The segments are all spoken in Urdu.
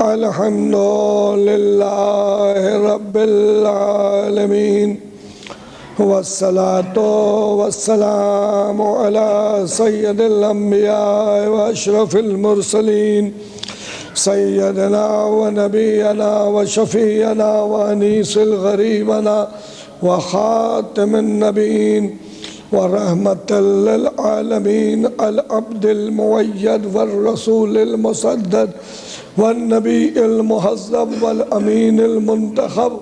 الحمد للہ رب العالمین والصلاة والسلام علی سید الانبیاء و اشرف المرسلین سیدنا و نبینا و شفیعنا و انیس الغریبنا و خاتم النبیین ورحمة للعالمين العبد المؤيد والرسول المسدد والنبي المهذب والأمين المنتخب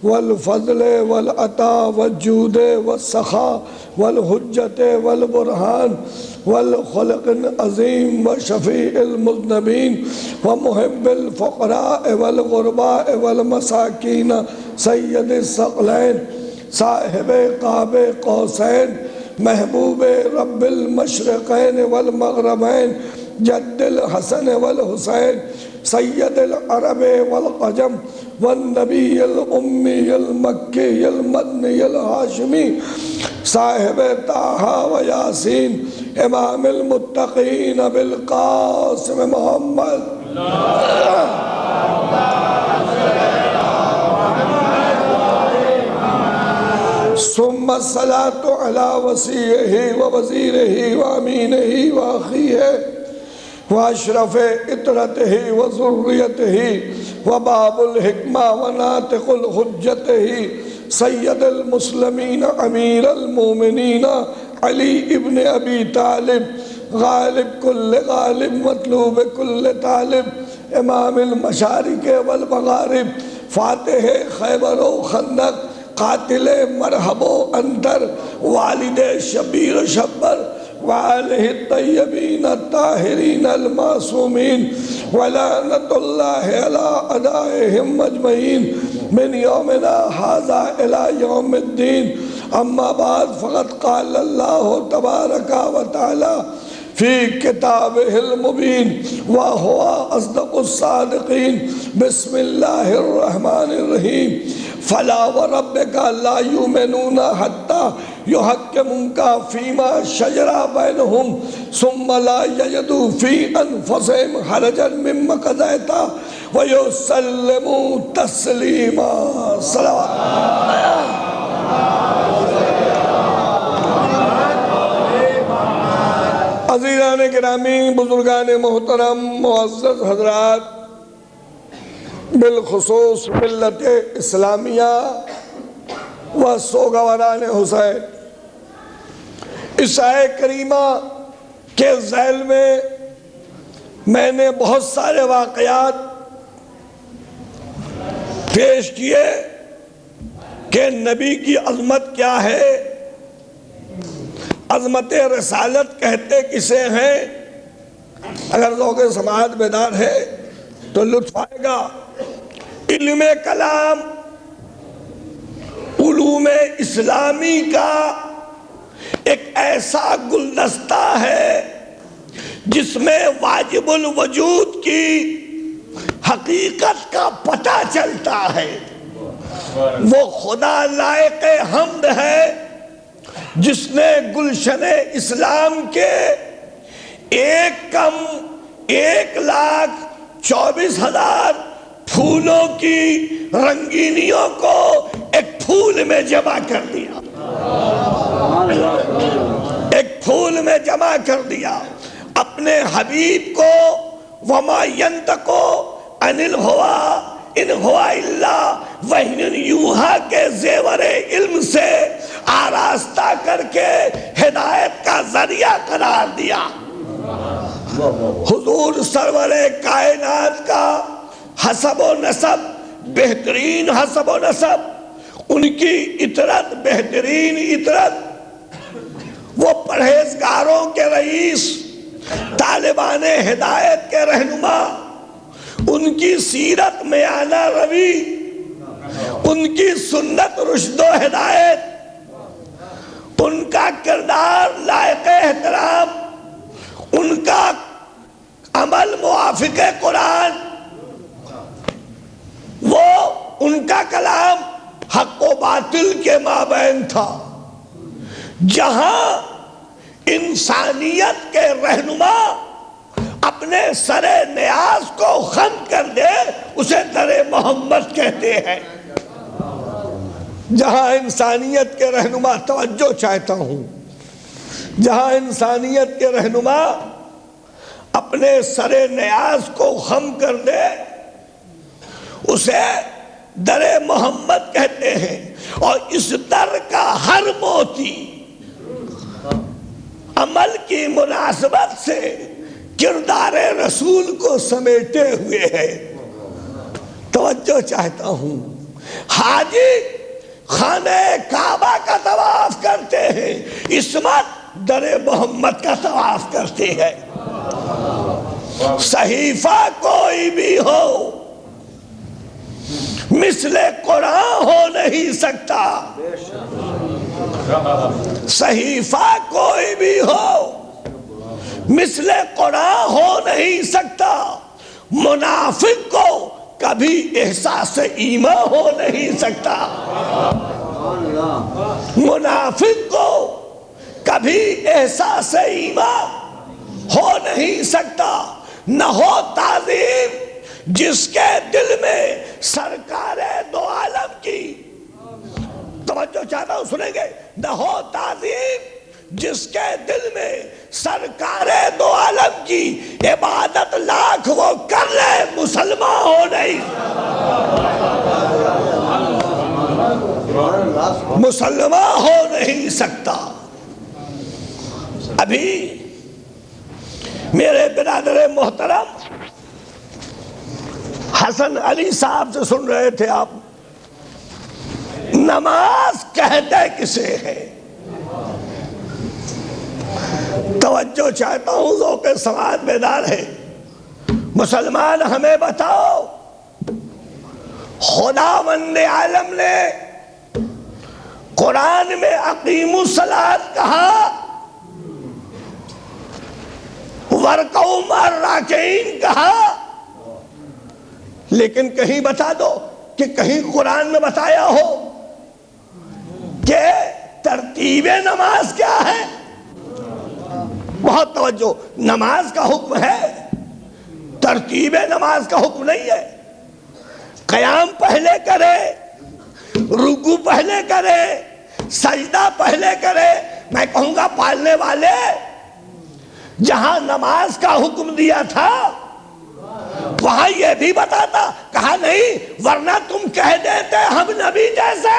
والفضل والعطاء والجود والسخاء والحجة والبرهان والخلق العظيم وشفيع المذنبين ومحب الفقراء والغرباء والمساكين سيد الثقلين صاحب قاب قوسین محبوب رب المشرقین والمغربین جد الحسن والحسین سید العرب والعجم والنبی الامی المکی المدنی الہاشمی صاحب طٰہٰ و یاسین امام المتقین بالقاسم محمد ثم الصلاة على وصيه ووزيره وأمينه وأخيه وأشرف إطرته وذريته وباب الحكمة وناطق الحجته سيد المسلمين أمير المؤمنين علي ابن أبي طالب غالب كل غالب مطلوب كل طالب إمام المشارق والمغارب فاتح خیبر و خندق قاتل مرحب و اندر والد شبیر شبر وآلہ الطیبین الطاہرین المعصومین ولعنت اللہ علی اعدائہم اجمعین من یومنا ھذا الی یوم الدین اما بعد فقد قال اللہ تبارک و تعالی فی کتابہ المبین وہو اصدق الصادقین بسم اللہ الرحمن الرحیم فلا وربک لا یؤمنون حتی یحکموک فیما شجر بینہم ثم لا یجدوا فی انفسہم حرجا مما قضیت ویسلموا تسلیما صلوات عزیزان گرامی، بزرگان محترم، معزز حضرات، بالخصوص ملت اسلامیہ و سوگواران حسین، اس آیت کریمہ کے ذیل میں نے بہت سارے واقعات پیش کیے کہ نبی کی عظمت کیا ہے، عظمت رسالت کہتے کسے ہیں۔ اگر ذوق سماعت بیدار ہے تو لطف آئے گا۔ علم کلام علوم اسلامی کا ایک ایسا گلدستہ ہے جس میں واجب الوجود کی حقیقت کا پتہ چلتا ہے۔ وہ خدا لائق حمد ہے جس نے گلشن اسلام کے 1,24,000 پھولوں کی رنگینیوں کو ایک پھول میں جمع کر دیا، ایک پھول میں جمع کر دیا۔ اپنے حبیب کو وما ینطقو عن الہویٰ ان ہوا الا وحی یوحیٰ کے زیور علم سے آراستہ کر کے ہدایت کا ذریعہ قرار دیا۔ حضور سرور کائنات کا حسب و نسب، بہترین حسب و نسب، ان کی اطرت بہترین اطرت، وہ پرہیزگاروں کے رئیس، طالبان ہدایت کے رہنما، ان کی سیرت میانہ روی، ان کی سنت رشد و ہدایت، ان کا کردار لائق احترام، ان کا عمل موافق قرآن، وہ ان کا کلام حق و باطل کے مابین تھا۔ جہاں انسانیت کے رہنما اپنے سر نیاز کو خم کر دے اسے در محمد کہتے ہیں۔ جہاں انسانیت کے رہنما، توجہ چاہتا ہوں، جہاں انسانیت کے رہنما اپنے سر نیاز کو خم کر دے اسے در محمد کہتے ہیں، اور اس در کا ہر موتی عمل کی مناسبت سے کردار رسول کو سمیٹے ہوئے ہے۔ توجہ چاہتا ہوں، حاجی خانہ کعبہ کا طواف کرتے ہیں، عصمت در محمد کا طواف کرتے ہیں۔ صحیفہ کوئی بھی ہو مثل قرآن ہو نہیں سکتا، صحیفہ کوئی بھی ہو مثل قرآن ہو نہیں سکتا، منافق کو کبھی احساس ایمان ہو نہیں سکتا، منافق کو کبھی احساس ایمان ہو نہیں سکتا، نہ ہو تعظیم جس کے دل میں سرکار دو عالم کی، توجہ چاہتا ہوں سنیں گے، نہ ہو تعظیم جس کے دل میں سرکار دو عالم کی، عبادت لاکھ وہ کر لے مسلمان ہو نہیں، مسلمان ہو نہیں سکتا۔ ابھی میرے برادر محترم حسن علی صاحب سے سن رہے تھے آپ، نماز کہتے کسے ہے؟ توجہ چاہتا ہوں، ذوق سماعت بیدار ہے، مسلمان ہمیں بتاؤ، خداوند عالم نے قرآن میں اقیموا الصلاۃ کہا، وارکعوا مع الراکعین کہا، لیکن کہیں بتا دو کہ کہیں قرآن میں بتایا ہو کہ ترتیب نماز کیا ہے؟ بہت توجہ، نماز کا حکم ہے، ترتیب نماز کا حکم نہیں ہے۔ قیام پہلے کرے، رکوع پہلے کرے، سجدہ پہلے کرے۔ میں کہوں گا پالنے والے، جہاں نماز کا حکم دیا تھا وہاں یہ بھی بتاتا، کہا نہیں ورنہ تم کہہ دیتے ہم نبی جیسے،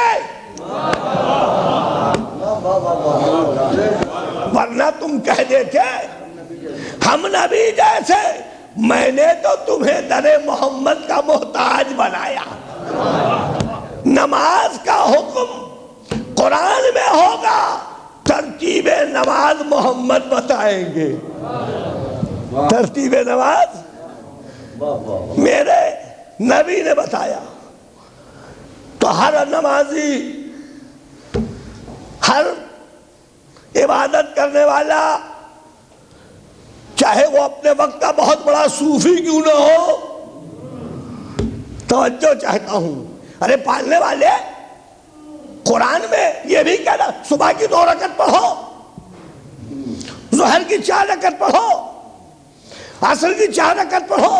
ورنہ تم کہہ دیتے ہم نبی جیسے، میں نے تو تمہیں در محمد کا محتاج بنایا۔ نماز کا حکم قرآن میں ہوگا، ترتیب نماز محمد بتائیں گے۔ ترتیب نماز میرے نبی نے بتایا، تو ہر نمازی، ہر عبادت کرنے والا، چاہے وہ اپنے وقت کا بہت بڑا صوفی کیوں نہ ہو، توجہ چاہتا ہوں، ارے پالنے والے، قرآن میں یہ بھی کہنا صبح کی 2 رکعت پڑھو، ظہر کی 4 رکعت پڑھو، عصر کی 4 رکعت پڑھو،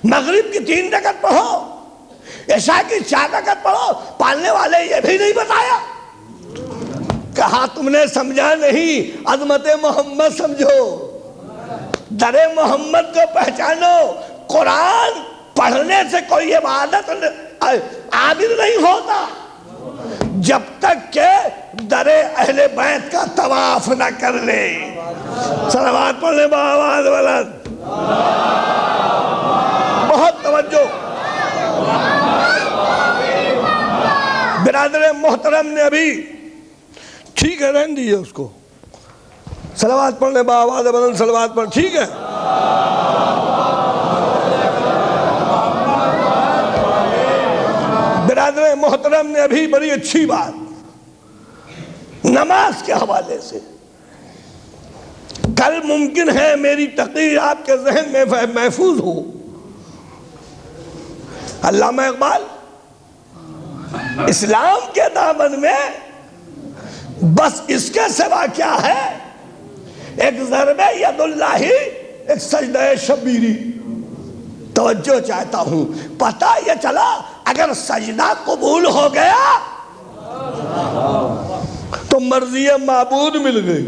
مغرب کی 3 رکعت پڑھو، عشاء کی 4 رکعت پڑھو۔ پالنے والے یہ بھی نہیں بتایا؟ کہا تم نے سمجھا نہیں، عظمت محمد سمجھو، در محمد کو پہچانو۔ قرآن پڑھنے سے کوئی عبادت عابد نہیں ہوتا جب تک کہ در اہل بیت کا طواف نہ کر لے۔ صلوات پڑھنے بآواز بلند، بہت توجہ۔ برادر محترم نے ابھی، ٹھیک ہے رہن دیجیے اس کو، صلوات پڑھنے بآواز بلند، صلوات پڑھ، ٹھیک ہے۔ برادر محترم نے ابھی بڑی اچھی بات نماز کے حوالے سے، کل ممکن ہے میری تقریر آپ کے ذہن میں محفوظ ہو۔ علامہ اقبال اسلام کے دامن میں بس اس کے سوا کیا ہے؟ ایک ضرب ید اللہ ایک سجدہ شبیری. توجہ چاہتا ہوں. پتہ یہ چلا اگر سجدہ قبول ہو گیا تو مرضی معبود مل گئی.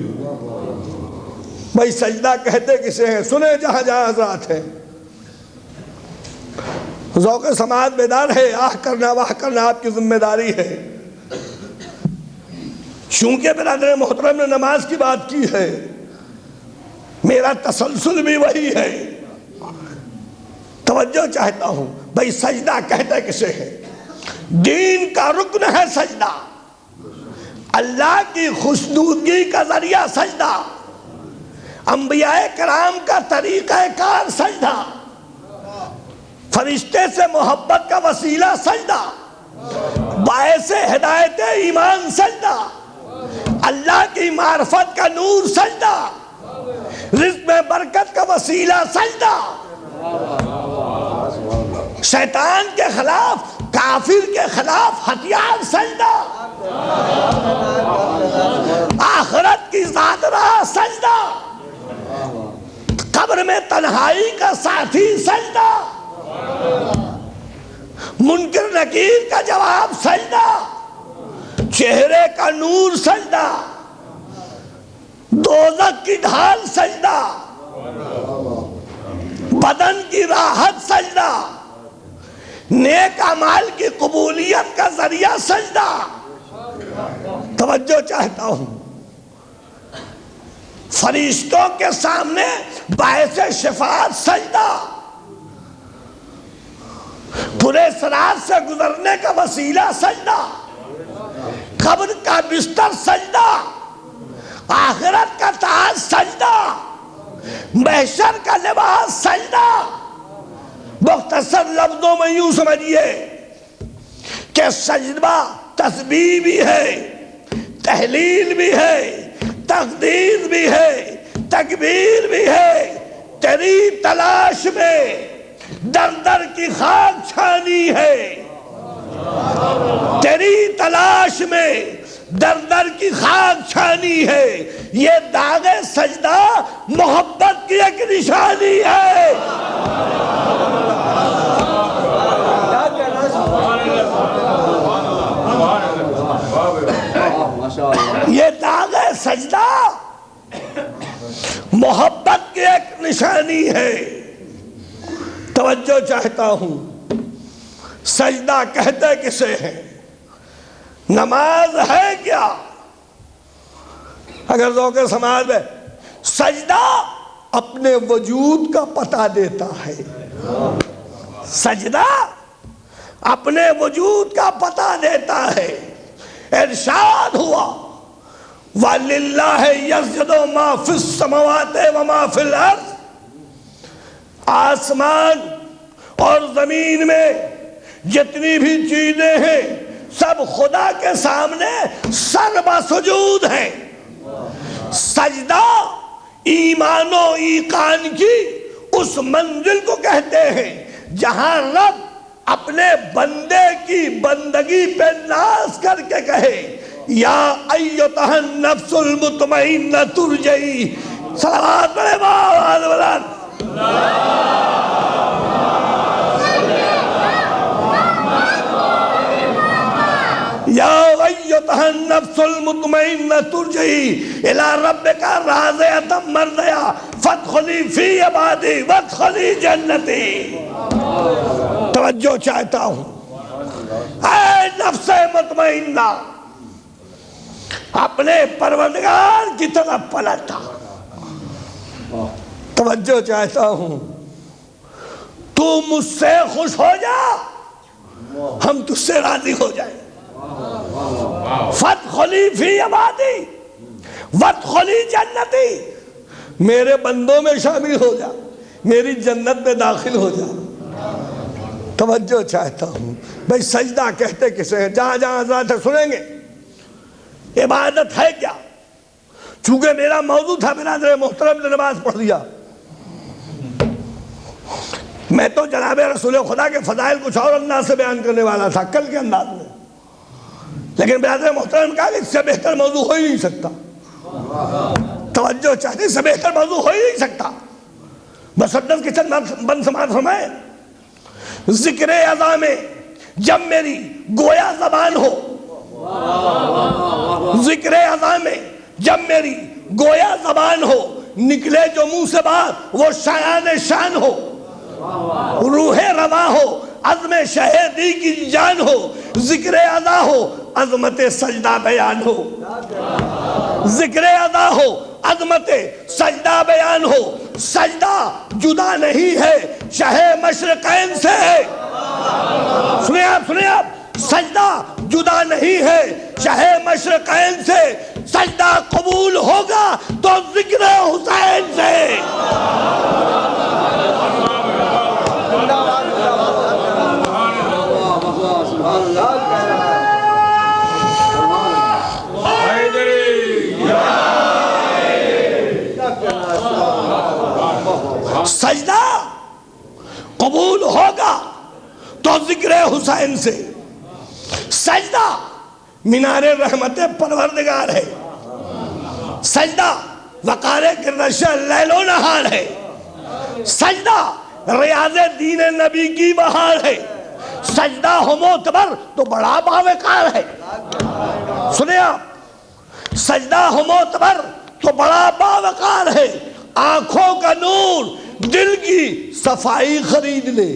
بھائی سجدہ کہتے کسے ہیں؟ سنیں جہاں جہاں حضرات ہیں. ذوق سماعت بیدار ہے، آہ کرنا واہ کرنا آپ کی ذمہ داری ہے. چونکہ برادر محترم نے نماز کی بات کی ہے، میرا تسلسل بھی وہی ہے. توجہ چاہتا ہوں. بھائی سجدہ کہتے کسے ہے؟ دین کا رکن ہے سجدہ، اللہ کی خوشنودگی کا ذریعہ سجدہ، انبیاء کرام کا طریقہ کار سجدہ، فرشتے سے محبت کا وسیلہ سجدہ، باعث ہدایت ایمان سجدہ، اللہ کی معرفت کا نور سجدہ، رزق میں برکت کا وسیلہ سجدہ، شیطان کے خلاف کافر کے خلاف ہتھیار سجدہ، آخرت کی ذات راہ سجدہ، قبر میں تنہائی کا ساتھی سجدہ، منکر نکیر کا جواب سجدہ، چہرے کا نور سجدہ، دوزخ کی ڈھال سجدہ، بدن کی راحت سجدہ، نیک اعمال کی قبولیت کا ذریعہ سجدہ. توجہ چاہتا ہوں. فرشتوں کے سامنے باعث شفاعت سجدہ، پورے صراط سے گزرنے کا وسیلہ سجدہ، قبر کا بستر سجدہ، آخرت کا تاج سجدہ، محشر کا لباس سجدہ. مختصر لفظوں میں یوں سمجھیے کہ سجدہ تسبیح بھی ہے، تحلیل بھی ہے، تقدیر بھی ہے، تکبیر بھی ہے. تیری تلاش میں در در کی خاک چھانی ہے، تیری تلاش میں در در کی خاک چھانی ہے. یہ داغ سجدہ محبت کی ایک نشانی ہے. یہ داغ سجدہ محبت کی ایک نشانی ہے. توجہ چاہتا ہوں. سجدہ کہتے کسے ہیں؟ نماز ہے کیا؟ اگر ذوق سماعت میں سجدہ اپنے وجود کا پتہ دیتا ہے، سجدہ اپنے وجود کا پتہ دیتا ہے. ارشاد ہوا وَلِلَّهِ يَسْجُدُ مَا فِي السَّمَوَاتِ وَمَا فِي الْأَرْضِ. آسمان اور زمین میں جتنی بھی چیزیں ہیں سب خدا کے سامنے سر بسجود ہیں. سجدہ ایمان و ایقان کی اس منزل کو کہتے ہیں جہاں رب اپنے بندے کی بندگی پہ ناز کر کے کہے یا ایتھا النفس المطمئنہ ترجعی. صلوات پڑھے مولا یا ایتھا النفس المطمئنہ ترجعی الی ربک راضیۃ مرضیہ فادخلی فی عبادی وادخلی جنتی. توجہ چاہتا ہوں. اے نفس مطمئنہ اپنے پروردگار کی طرف پلٹا. توجہ چاہتا ہوں. تو مجھ سے خوش ہو جا، ہم تجھ سے راضی ہو جائیں. فادخلی فی عبادی وادخلی جنتی. میرے بندوں میں شامل ہو جا، میری جنت میں داخل ہو جا. توجہ چاہتا ہوں. بھئی سجدہ کہتے کسے ہیں؟ جہاں جہاں حضرات سنیں گے. عبادت ہے کیا؟ چونکہ میرا موضوع تھا برادر محترم نے نماز پڑھ دیا. میں تو جناب رسول خدا کے فضائل کچھ اور انداز سے بیان کرنے والا تھا کل کے انداز میں، لیکن برادر محترم نے کہا کہ اس سے بہتر موضوع ہو ہی نہیں سکتا. توجہ چاہتے، اس سے بہتر موضوع ہو ہی نہیں سکتا. مسدس کے چند بند سماعت فرمائے، ذکر اعضاء میں جب میری گویا زبان ہو، ذکر اعضاء میں جب میری گویا زبان ہو، نکلے جو منہ سے بات وہ شایان شان ہو، روح رواں ہو عزم شہیدی کی جان ہو، ذکر ادا ہو عظمت سجدہ بیان ہو، ذکر ادا ہو عظمت سجدہ بیان ہو، سجدہ جدا نہیں ہے شہ مشرقین سے، سنیں آپ سجدہ جدا نہیں ہے شہ مشرقین سے، سجدہ قبول ہوگا تو ذکر حسین سے۔ سجدہ قبول ہوگا تو ذکر حسین سے، سجدہ مینار رحمت پروردگار ہے، سجدہ وقار گردش لیل و نہار ہے، سجدہ ریاض دین نبی کی بہار ہے، سجدہ ہو معتبر تو بڑا باوقار ہے، سنیں آپ، سجدہ ہو معتبر تو بڑا باوقار ہے، آنکھوں کا نور دل کی صفائی خرید لے،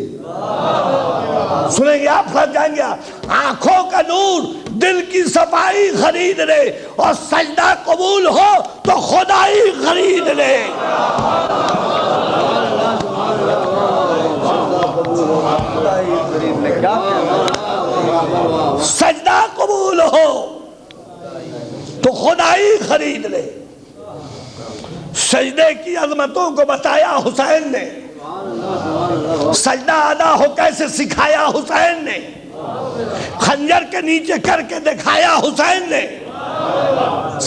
سنیں گے آپ پھر جائیں گے، آنکھوں کا نور دل کی صفائی خرید لے، اور سجدہ قبول ہو تو خدائی خرید لے۔ سجدہ قبول ہو تو خدائی خرید لے۔ سجدے کی عظمتوں کو بتایا حسین نے، سجدہ ادا ہو کیسے سکھایا حسین نے، خنجر کے نیچے کر کے دکھایا حسین نے،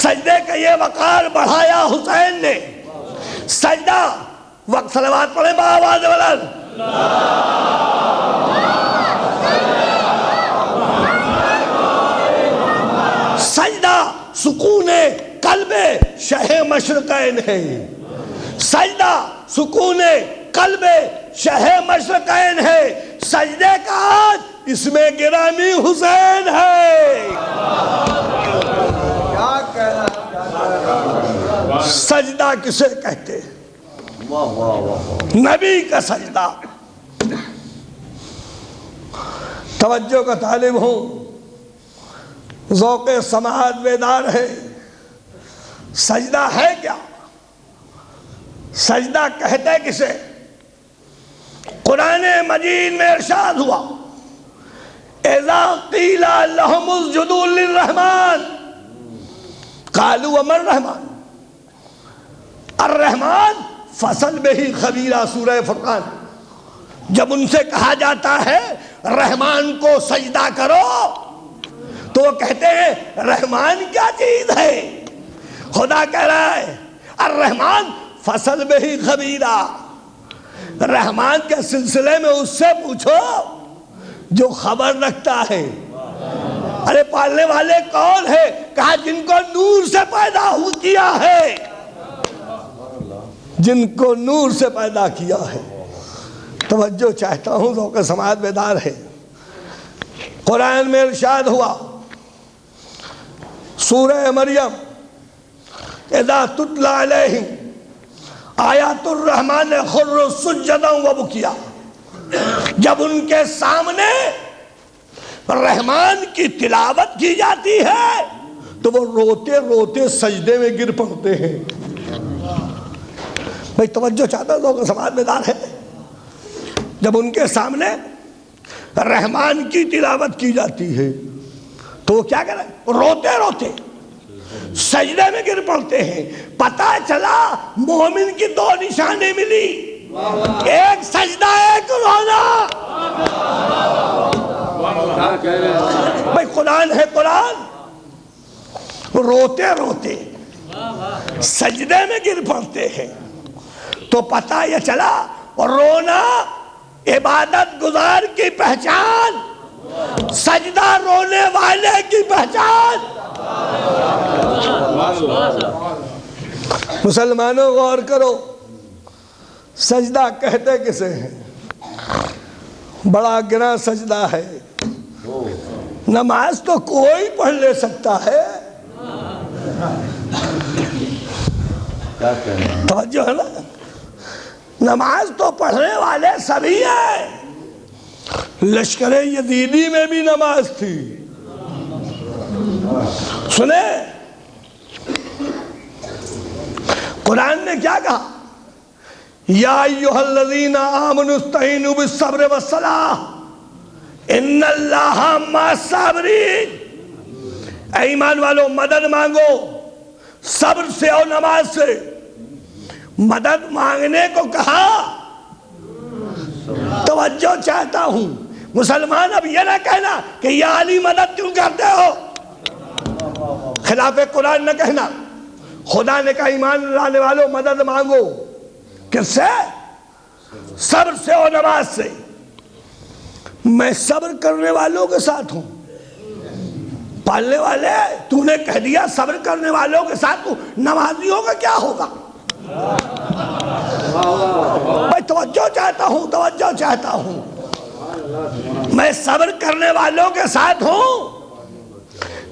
سجدے کا یہ وقار بڑھایا حسین نے، سجدہ وقت صلوات پڑھیں بآواز بلند، سجدہ سکون قلب شہ مشرقین ہے، سجدہ سکون قلب شہ مشرقین ہے، سجدے کا آج اس میں گرامی حسین ہے۔ سجدہ کسے کہتے ہیں؟ نبی کا سجدہ۔ توجہ کا طالب ہوں، ذوق سماعت بیدار ہے، سجدہ ہے کیا؟ سجدہ کہتے کسے؟ قرآن مجید میں ارشاد ہوا، اذا قیل لهم اسجدوا للرحمن قالوا وما الرحمن، الرحمن فصل بہی خبیرہ سورہ فرقان، جب ان سے کہا جاتا ہے رحمان کو سجدہ کرو تو وہ کہتے ہیں رحمان کیا چیز ہے؟ خدا کہہ رہا ہے الرحمن فصل بہی خبیرہ، رحمان کے سلسلے میں اس سے پوچھو جو خبر رکھتا ہے۔ ارے پالنے والے کون ہے؟ کہا جن کو نور سے پیدا کیا ہے، جن کو نور سے پیدا کیا ہے۔ توجہ چاہتا ہوں، ذوق سماعت بیدار ہے۔ قرآن میں ارشاد ہوا سورہ مریم، اذا تتلی علیہم آیات الرحمن خروا سجدا وبکیا، جب ان کے سامنے رحمان کی تلاوت کی جاتی ہے تو وہ روتے روتے سجدے میں گر پڑتے ہیں۔ بھئی توجہ چاہتا ہوں، ذوق سماعت بیدار ہے۔ جب ان کے سامنے رحمان کی تلاوت کی جاتی ہے تو وہ کیا کریں؟ روتے روتے سجدے میں گر پڑتے ہیں۔ پتہ چلا مومن کی دو نشانی ملی، ایک سجدہ ایک رونا۔ بھئی قرآن ہے، قرآن روتے روتے سجدے میں گر پڑتے ہیں تو پتہ یہ چلا رونا عبادت گزار کی پہچان، سجدہ رونے والے کی پہچان۔ مسلمانوں غور کرو، سجدہ کہتے کسے ہیں؟ بڑا گنا سجدہ ہے. نماز تو کوئی پڑھ لے سکتا ہے. توجہ ہے نا؟ نماز تو پڑھنے والے سبھی ہیں. لشکر یزیدی میں بھی نماز تھی. سنیں قرآن نے کیا کہا؟ یا ایھا الذین آمنوا استعینوا بالصبر والصلاۃ ان اللہ مع الصابرین. اے ایمان والو مدد مانگو صبر سے اور نماز سے. مدد مانگنے کو کہا. توجہ چاہتا ہوں مسلمان اب یہ نہ کہنا کہ یا علی مدد کیوں کرتے ہو، خلاف قرآن نہ کہنا. خدا نے کہا ایمان لانے والوں مدد مانگو. کس سے؟ صبر سے اور نماز سے. میں صبر کرنے والوں کے ساتھ ہوں. پالنے والے تو نے کہہ دیا صبر کرنے والوں کے ساتھ ہوں، نمازیوں کا کیا ہوگا؟ میں توجہ چاہتا ہوں. میں صبر کرنے والوں کے ساتھ ہوں،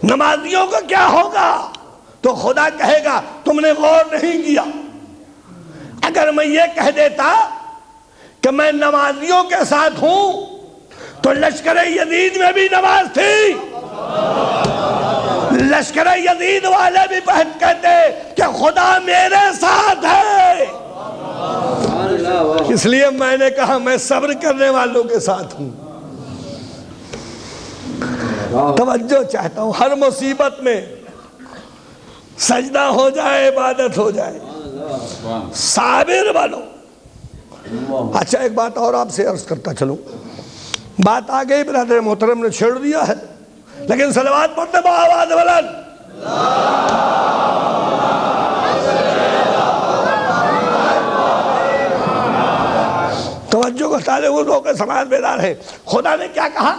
نمازیوں کا کیا ہوگا؟ تو خدا کہے گا تم نے غور نہیں کیا. اگر میں یہ کہہ دیتا کہ میں نمازیوں کے ساتھ ہوں تو لشکر یزید میں بھی نماز تھی. لشکر یزید والے بھی کہتے کہ خدا میرے ساتھ ہے. اس لیے میں نے کہا میں صبر کرنے والوں کے ساتھ ہوں. توجہ چاہتا ہوں. ہر مصیبت میں سجدہ ہو جائے، عبادت ہو جائے، صابر بنو. اچھا ایک بات اور آپ سے عرض کرتا چلوں. بات آ گئی برادر محترم نے چھیڑ دیا ہے، لیکن صلوات پڑھتے بآواز بلند. توجہ کو سارے وہ لوگ سماج بیدار ہے. خدا نے کیا کہا؟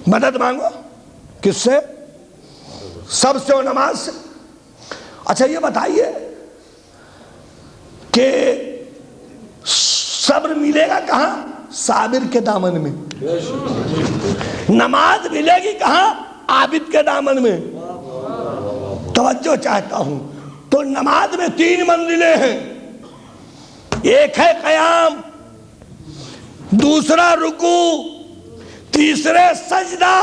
مدد مانگو. کس سے؟ سب سے اور نماز سے. اچھا یہ بتائیے کہ صبر ملے گا کہاں؟ صابر کے دامن میں. نماز ملے گی کہاں؟ عابد کے دامن میں. توجہ چاہتا ہوں. تو نماز میں 3 منزلیں ہیں. ایک ہے قیام، دوسرا رکوع، تیسرے سجدہ.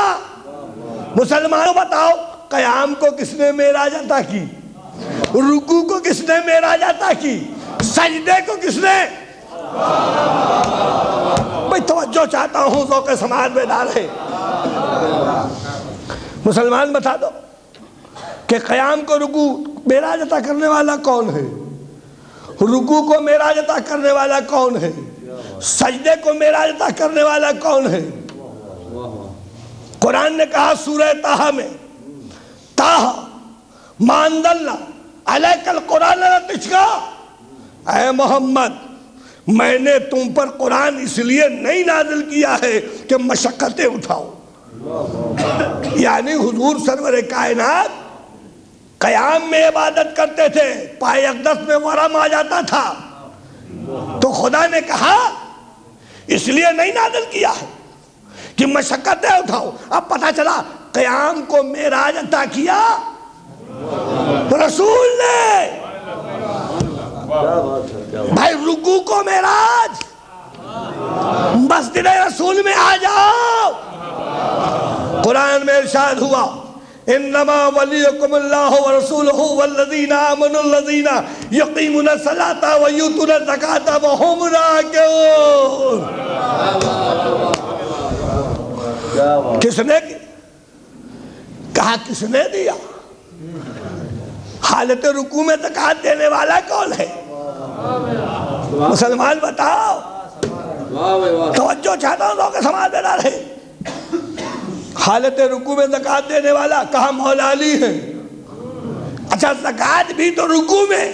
مسلمانوں بتاؤ قیام کو کس نے معراج عطا کی؟ رکوع کو کس نے معراج عطا کی؟ سجدے کو کس نے؟ میں توجہ چاہتا ہوں، ذوق سماعت بیدار ہے. مسلمان بتا دو کہ قیام کو رکوع معراج عطا کرنے والا کون ہے؟ رکوع کو معراج عطا کرنے والا کون ہے؟ سجدے کو معراج عطا کرنے والا کون ہے؟ قرآن نے کہا سورہ طٰہٰ میں، طٰہٰ مَا أَنزَلْنَا عَلَيْكَ الْقُرْآنَ لِتَشْقَىٰ. اے محمد میں نے تم پر قرآن اس لیے نہیں نازل کیا ہے کہ مشقتیں اٹھاؤ. یعنی حضور سرور کائنات قیام میں عبادت کرتے تھے، پائے اقدس میں ورم آ جاتا تھا. تو خدا نے کہا اس لیے نہیں نازل کیا ہے کہ مشقتیں اٹھاؤ. اب پتہ چلا قیام کو معراج عطا کیا رسول نے. بھائی رکوع کو معراج، مسجد رسول میں آ جاؤ. قرآن میں ارشاد ہوا انما ولیکم اللہ ورسولہ والذین آمنوا الذین یقیمون الصلاۃ ویؤتون الزکاۃ وہم راکعون. کس نے کہا؟ کس نے دیا؟ حالت رکوع میں زکوٰۃ دینے والا کون ہے؟ مسلمان بتاؤ. توجہ چاہتا ہوں، ذوق سماعت بیدار ہے. حالت رکوع میں زکوٰۃ دینے والا کہا؟ مولا علی ہے. اچھا زکوٰۃ بھی تو رکوع میں.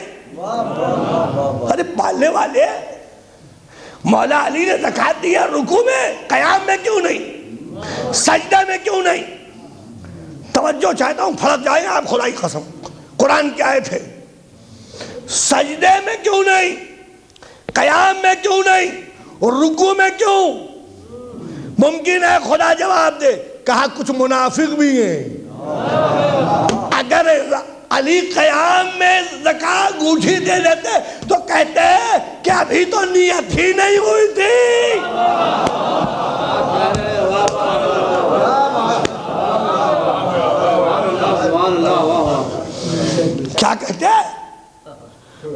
ارے پالنے والے، مولا علی نے زکوٰۃ دیا رکوع میں، قیام میں کیوں نہیں؟ سجدہ میں کیوں نہیں؟ توجہ چاہتا ہوں، پھڑک جائیں آپ خدا کی قسم. قرآن کی آیت ہے. سجدے میں کیوں نہیں؟ قیام میں کیوں نہیں اور رکوع میں کیوں؟ ممکن ہے خدا جواب دے، کہا کچھ منافق بھی ہیں۔ اگر علی قیام میں زکوٰۃ انگوٹھی دے دیتے تو کہتے ہیں کہ ابھی تو نیت ہی نہیں ہوئی تھی۔ کیا کہتے ہیں؟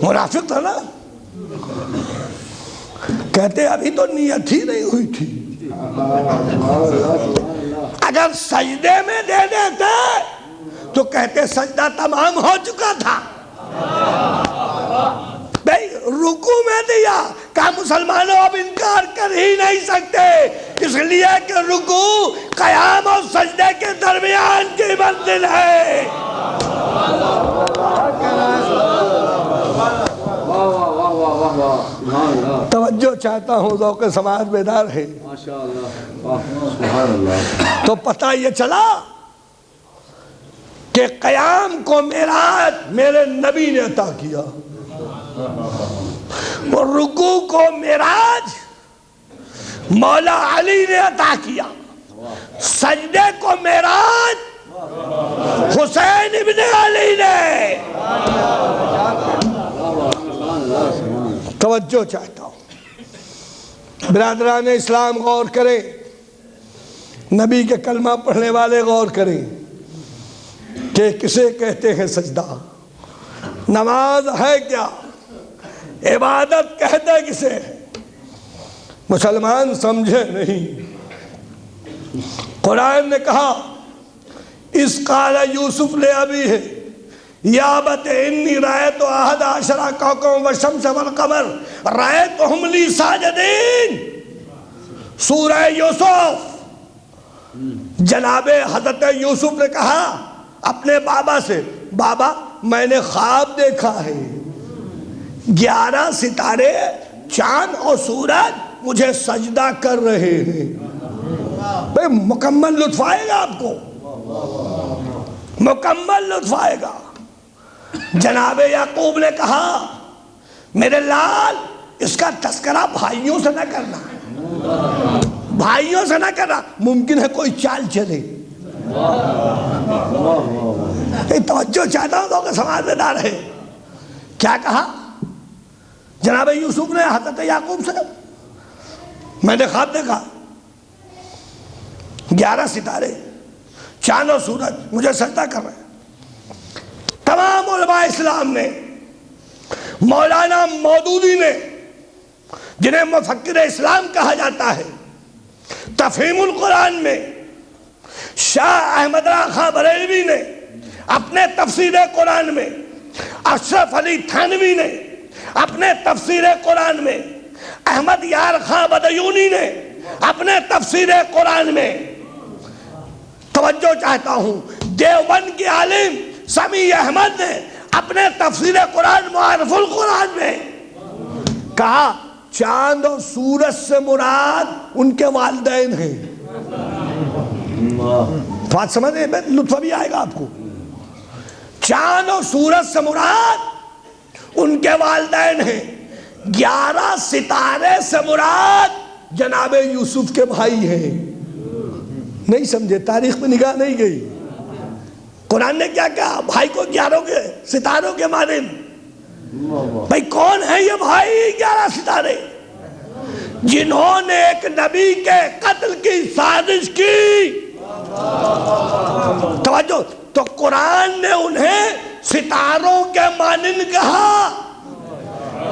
منافق تھا نا، کہتے ابھی تو نیت ہی نہیں ہوئی تھی۔ اگر سجدے میں دے دیتے تو کہتے سجدہ تمام ہو چکا تھا۔ بھئی رکوع میں دیا، کہا مسلمانوں اب انکار کر ہی نہیں سکتے، اس لیے کہ رکوع قیام اور سجدے کے درمیان کی منزل ہے۔ توجہ چاہتا ہوں، ذوق سماعت بیدار ہے۔ تو پتہ یہ چلا کہ قیام کو معراج میرے نبی نے عطا کیا، اور رکوع کو معراج مولا علی نے عطا کیا، سجدے کو معراج حسین ابن علی نے۔ توجہ چاہتا ہوں، برادران اسلام غور کریں، نبی کے کلمہ پڑھنے والے غور کریں کہ کسے کہتے ہیں سجدہ؟ نماز ہے کیا؟ عبادت کہتے کسے؟ مسلمان سمجھے نہیں۔ قرآن نے کہا اس قال یوسف لے ابی ہے یا ابت انی رأیت احد عشر کوکبا والشمس والقمر رأیتہم لی ساجدین۔ سورہ یوسف، جناب حضرت یوسف نے کہا اپنے بابا سے، بابا میں نے خواب دیکھا ہے، 11 ستارے چاند اور سورج مجھے سجدہ کر رہے ہیں۔ بھئی مکمل لطف آئے گا آپ کو، مکمل لطف آئے گا۔ جناب یعقوب نے کہا میرے لال اس کا تذکرہ بھائیوں سے نہ کرنا، بھائیوں سے نہ کرنا، ممکن ہے کوئی چال چلے۔ توجہ چاہتا ہوں تو سماعت بیدار ہے۔ کیا کہا جناب یوسف نے حضرت یعقوب سے؟ میں نے خواب دیکھا 11 ستارے چاند اور سورج مجھے سجدہ کر رہے ہیں۔ تمام علماء اسلام نے، مولانا مودودی نے جنہیں مفکر اسلام کہا جاتا ہے، تفہیم القرآن میں، شاہ احمد رضا خان بریلوی نے اپنے تفسیر قرآن میں، اشرف علی تھانوی نے اپنے تفسیر قرآن میں، احمد یار خان بدیونی نے اپنے تفسیر قرآن میں، توجہ چاہتا ہوں دیوبند کے عالم سمیع احمد نے اپنے تفسیر قرآن معارف القرآن میں کہا چاند اور سورج سے مراد ان کے والدین ہیں۔ بات سمجھ رہے ہیں؟ لطف بھی آئے گا آپ کو۔ چاند اور سورج سے مراد ان کے والدین ہیں، 11 ستارے سے مراد جناب یوسف کے بھائی ہیں۔ نہیں سمجھے؟ تاریخ میں نگاہ نہیں گئی۔ قرآن نے کیا کہا؟ بھائی کو 11 کے ستاروں کے مانند۔ بھائی کون ہے یہ بھائی 11 ستارے؟ جنہوں نے ایک نبی کے قتل کی سازش کی۔ توجہ، تو قرآن نے انہیں ستاروں کے مانند کہا۔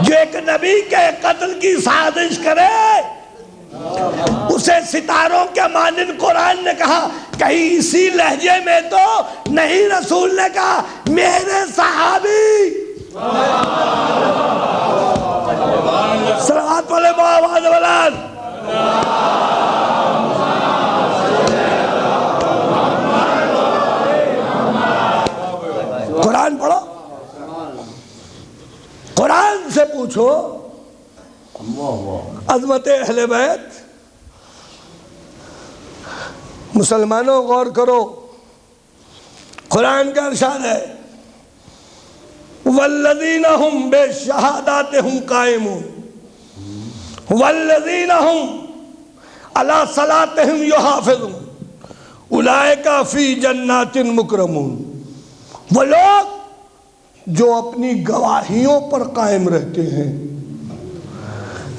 جو ایک نبی کے قتل کی سازش کرے اسے ستاروں کے مانند قرآن نے کہا۔ کہیں اسی لہجے میں تو نہیں رسول نے کہا میرے صحابی۔ صلوات والے آواز بلند۔ قرآن پڑھو، قرآن سے پوچھو عظمت اہل بیت۔ مسلمانوں غور کرو، قرآن کا ارشاد ہے والذین ہم بشہاداتہم قائمون، والذین هم علی صلاتہم یحافظون اولئک فی جنات مکرمون، وہ لوگ جو اپنی گواہیوں پر قائم رہتے ہیں۔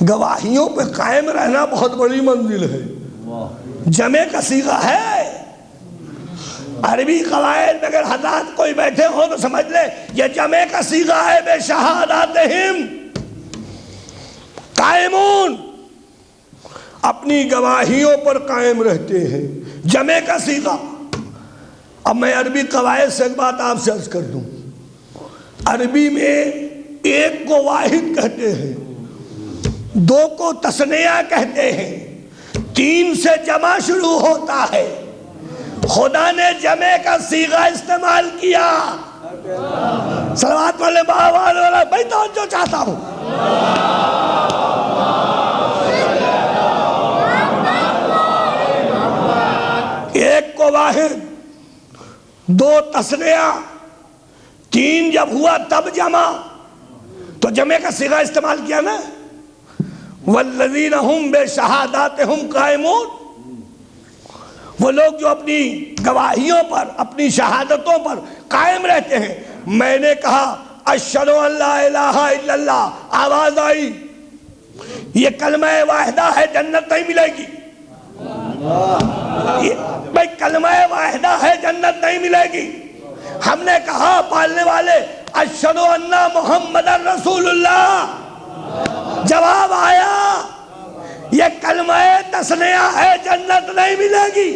گواہیوں پہ قائم رہنا بہت بڑی منزل ہے، جمع کا صیغہ ہے۔ عربی قواعد میں اگر حضرات کوئی بیٹھے ہوں تو سمجھ لے یہ جمع کا صیغہ ہے، بے شہاداتہم قائمون، اپنی گواہیوں پر قائم رہتے ہیں، جمع کا صیغہ۔ اب میں عربی قواعد سے ایک بات آپ سے عرض کر دوں، عربی میں ایک کو واحد کہتے ہیں، دو کو تثنیہ کہتے ہیں، تین سے جمع شروع ہوتا ہے۔ خدا نے جمع کا صیغہ استعمال کیا۔ صلوات والے باوالے بھائی توجہ چاہتا ہوں، ایک کو واحد، دو تثنیہ، تین جب ہوا تب جمع، تو جمع کا صیغہ استعمال کیا نا۔ والذین ہم بشہاداتہم قائمون، وہ لوگ جو اپنی گواہیوں پر، اپنی شہادتوں پر قائم رہتے ہیں۔ میں نے کہا اشہد ان لا الہ الا اللہ، آواز آئی، یہ کلمہ واحدہ ہے، جنت نہیں ملے گی۔ بھئی کلمہ واحدہ ہے، جنت نہیں ملے گی۔ ہم نے کہا پالنے والے اشہد ان محمد رسول اللہ، جواب آیا یہ کلمہ تثنیہ ہے، جنت نہیں ملے گی۔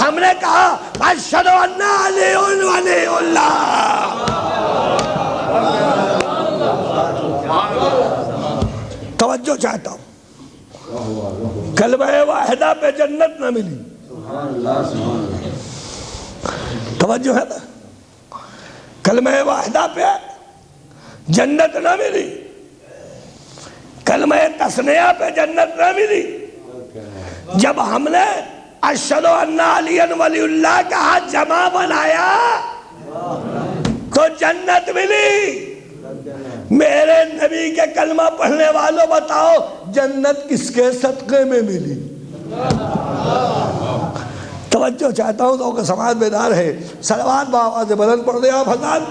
ہم نے کہا اشہد ان علی ولی اللہ، توجہ چاہتا ہوں، کلمہ واحدہ پہ جنت نہ ملی، توجہ ہے نا، کلمہ واحدہ پہ جنت نہ ملی، کلمہ تثنیہ پہ جنت نہ ملی۔ جب ہم نے اشہد ان علی ولی اللہ کا جمع بنایا تو جنت ملی۔ میرے نبی کے کلمہ پڑھنے والوں بتاؤ جنت کس کے صدقے میں ملی؟ توجہ چاہتا ہوں تو کہ سماعت بیدار ہے، صلوات بآواز بلند پڑھ دیں آپ حضرات۔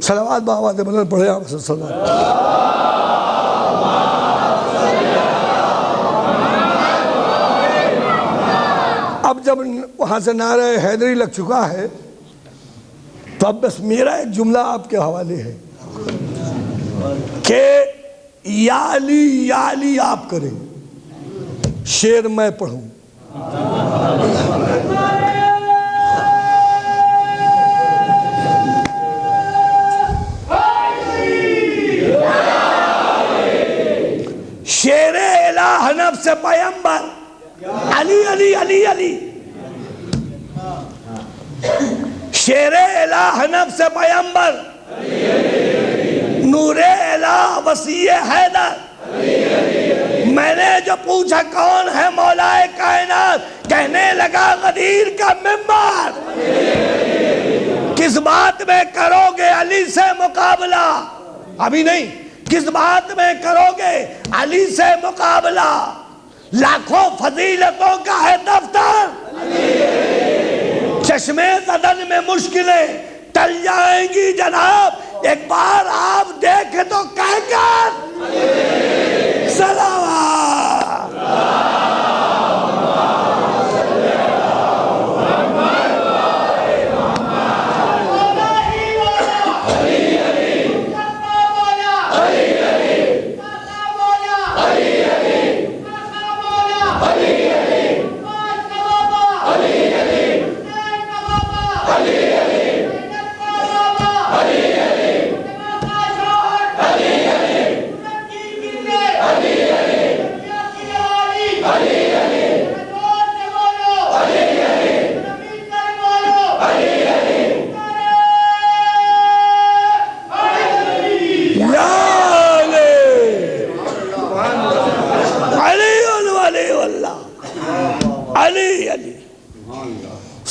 صلوات بآواز بلند پڑھیں آپ صلوات۔ اب جب وہاں سے نعرہ حیدری لگ چکا ہے تو اب بس میرا ایک جملہ آپ کے حوالے ہے کہ یا علی آپ کریں، شعر میں پڑھوں۔ شیر الہ نفس پیمبر، علی علی علی علی، شیر الہ نفس پیمبر، نور الہ وسیع حیدر۔ میں نے جو پوچھا کون ہے مولا کائنات، کہنے لگا غدیر کا ممبر۔ کس بات میں کرو گے علی سے مقابلہ؟ ابھی نہیں، کس بات میں کرو گے علی سے مقابلہ؟ لاکھوں فضیلتوں کا ہے دفتر، چشمے زدن میں مشکلیں ٹل جائیں گی جناب، ایک بار آپ دیکھیں تو کہہ کر صلوات۔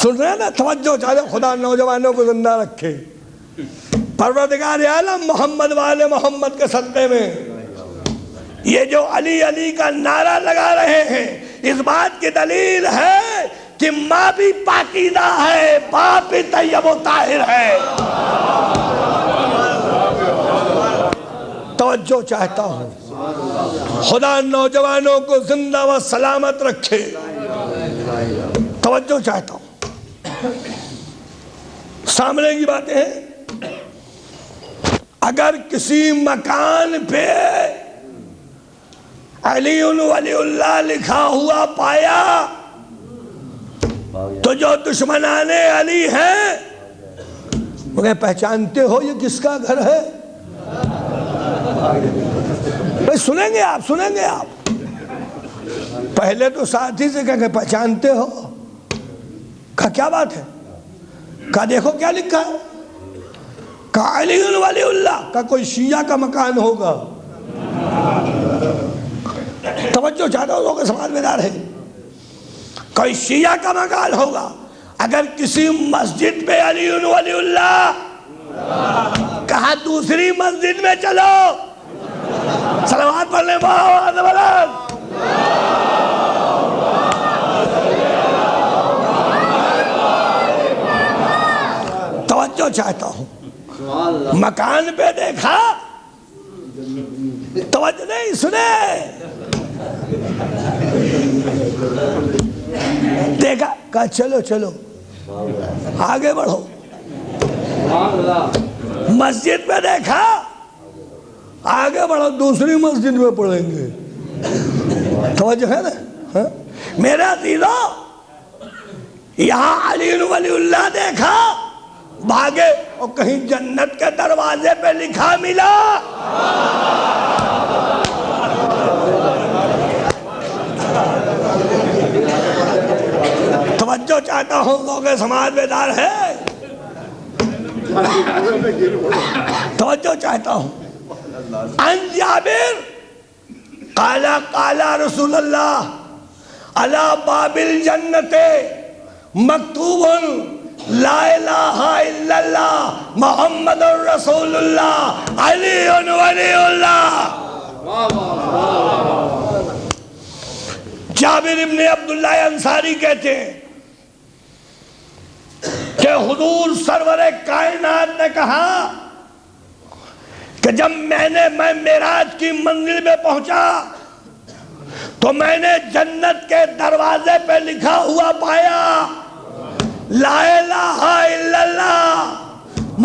سن رہے ہیں نا؟ توجہ چاہتے خدا نوجوانوں کو زندہ رکھے. پروردگار عالم محمد والے محمد کے صدقے میں یہ جو علی علی کا نعرہ لگا رہے ہیں، اس بات کی دلیل ہے کہ ماں بھی پاکیزہ ہے، باپ بھی طیب و طاہر ہے. توجہ چاہتا ہوں، خدا نوجوانوں کو زندہ و سلامت رکھے. توجہ چاہتا ہوں، سامنے کی باتیں ہیں. اگر کسی مکان پہ علی ولی اللہ لکھا ہوا پایا تو جو دشمنان علی ہیں انہیں پہچانتے ہو یہ کس کا گھر ہے؟ بھئی سنیں گے آپ پہلے تو ساتھی سے کہا کہ پہچانتے ہو. کہا کیا بات ہے؟ کہا دیکھو کیا لکھا ہے. کہا علی ولی اللہ. کہا کوئی شیعہ کا مکان ہوگا. توجہ چاہتا ہوں، لوگ سماج بیدار ہے. کوئی شیعہ کا مکان ہوگا. اگر کسی مسجد پہ علی ولی اللہ، کہا دوسری مسجد میں چلو، صلوات پڑھنے بہت بلند. توجہ چاہتا ہوں، مکان پہ دیکھا، توجہ نہیں سنے، دیکھا، کہا چلو چلو آگے بڑھو. مسجد میں دیکھا، آگے بڑھو، دوسری مسجد میں پڑھیں گے. توجہ ہے نا؟ میرے عزیزو، یہاں علی ولی اللہ دیکھا، بھاگے اور کہیں جنت کے دروازے پہ لکھا ملا. توجہ چاہتا ہوں، لوگ سماج بیدار ہے. توجہ چاہتا ہوں. عن جابر قال قال رسول اللہ علی باب الجنت مکتوب لا الہ الا اللہ محمد رسول اللہ علی ولی اللہ. جابر ابن عبداللہ انصاری کہتے ہیں کہ حضور سرور کائنات نے کہا کہ جب میں معراج کی منزل میں پہنچا تو میں نے جنت کے دروازے پہ لکھا ہوا پایا لا الہ الا اللہ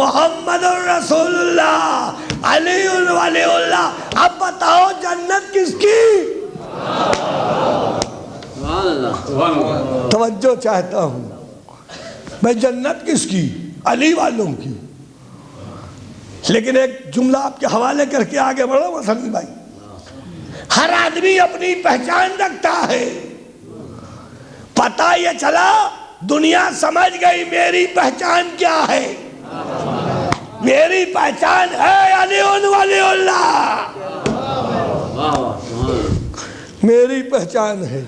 محمد رسول اللہ علی ولی اللہ. اب بتاؤ جنت کس کی؟ توجہ چاہتا ہوں، میں جنت کس کی؟ علی والوں کی. لیکن ایک جملہ آپ کے حوالے کر کے آگے بڑھو مسلم بھائی. ہر آدمی اپنی پہچان رکھتا ہے. پتہ یہ چلا، دنیا سمجھ گئی میری پہچان کیا ہے. میری پہچان ہے علی ولی اللہ. میری پہچان ہے.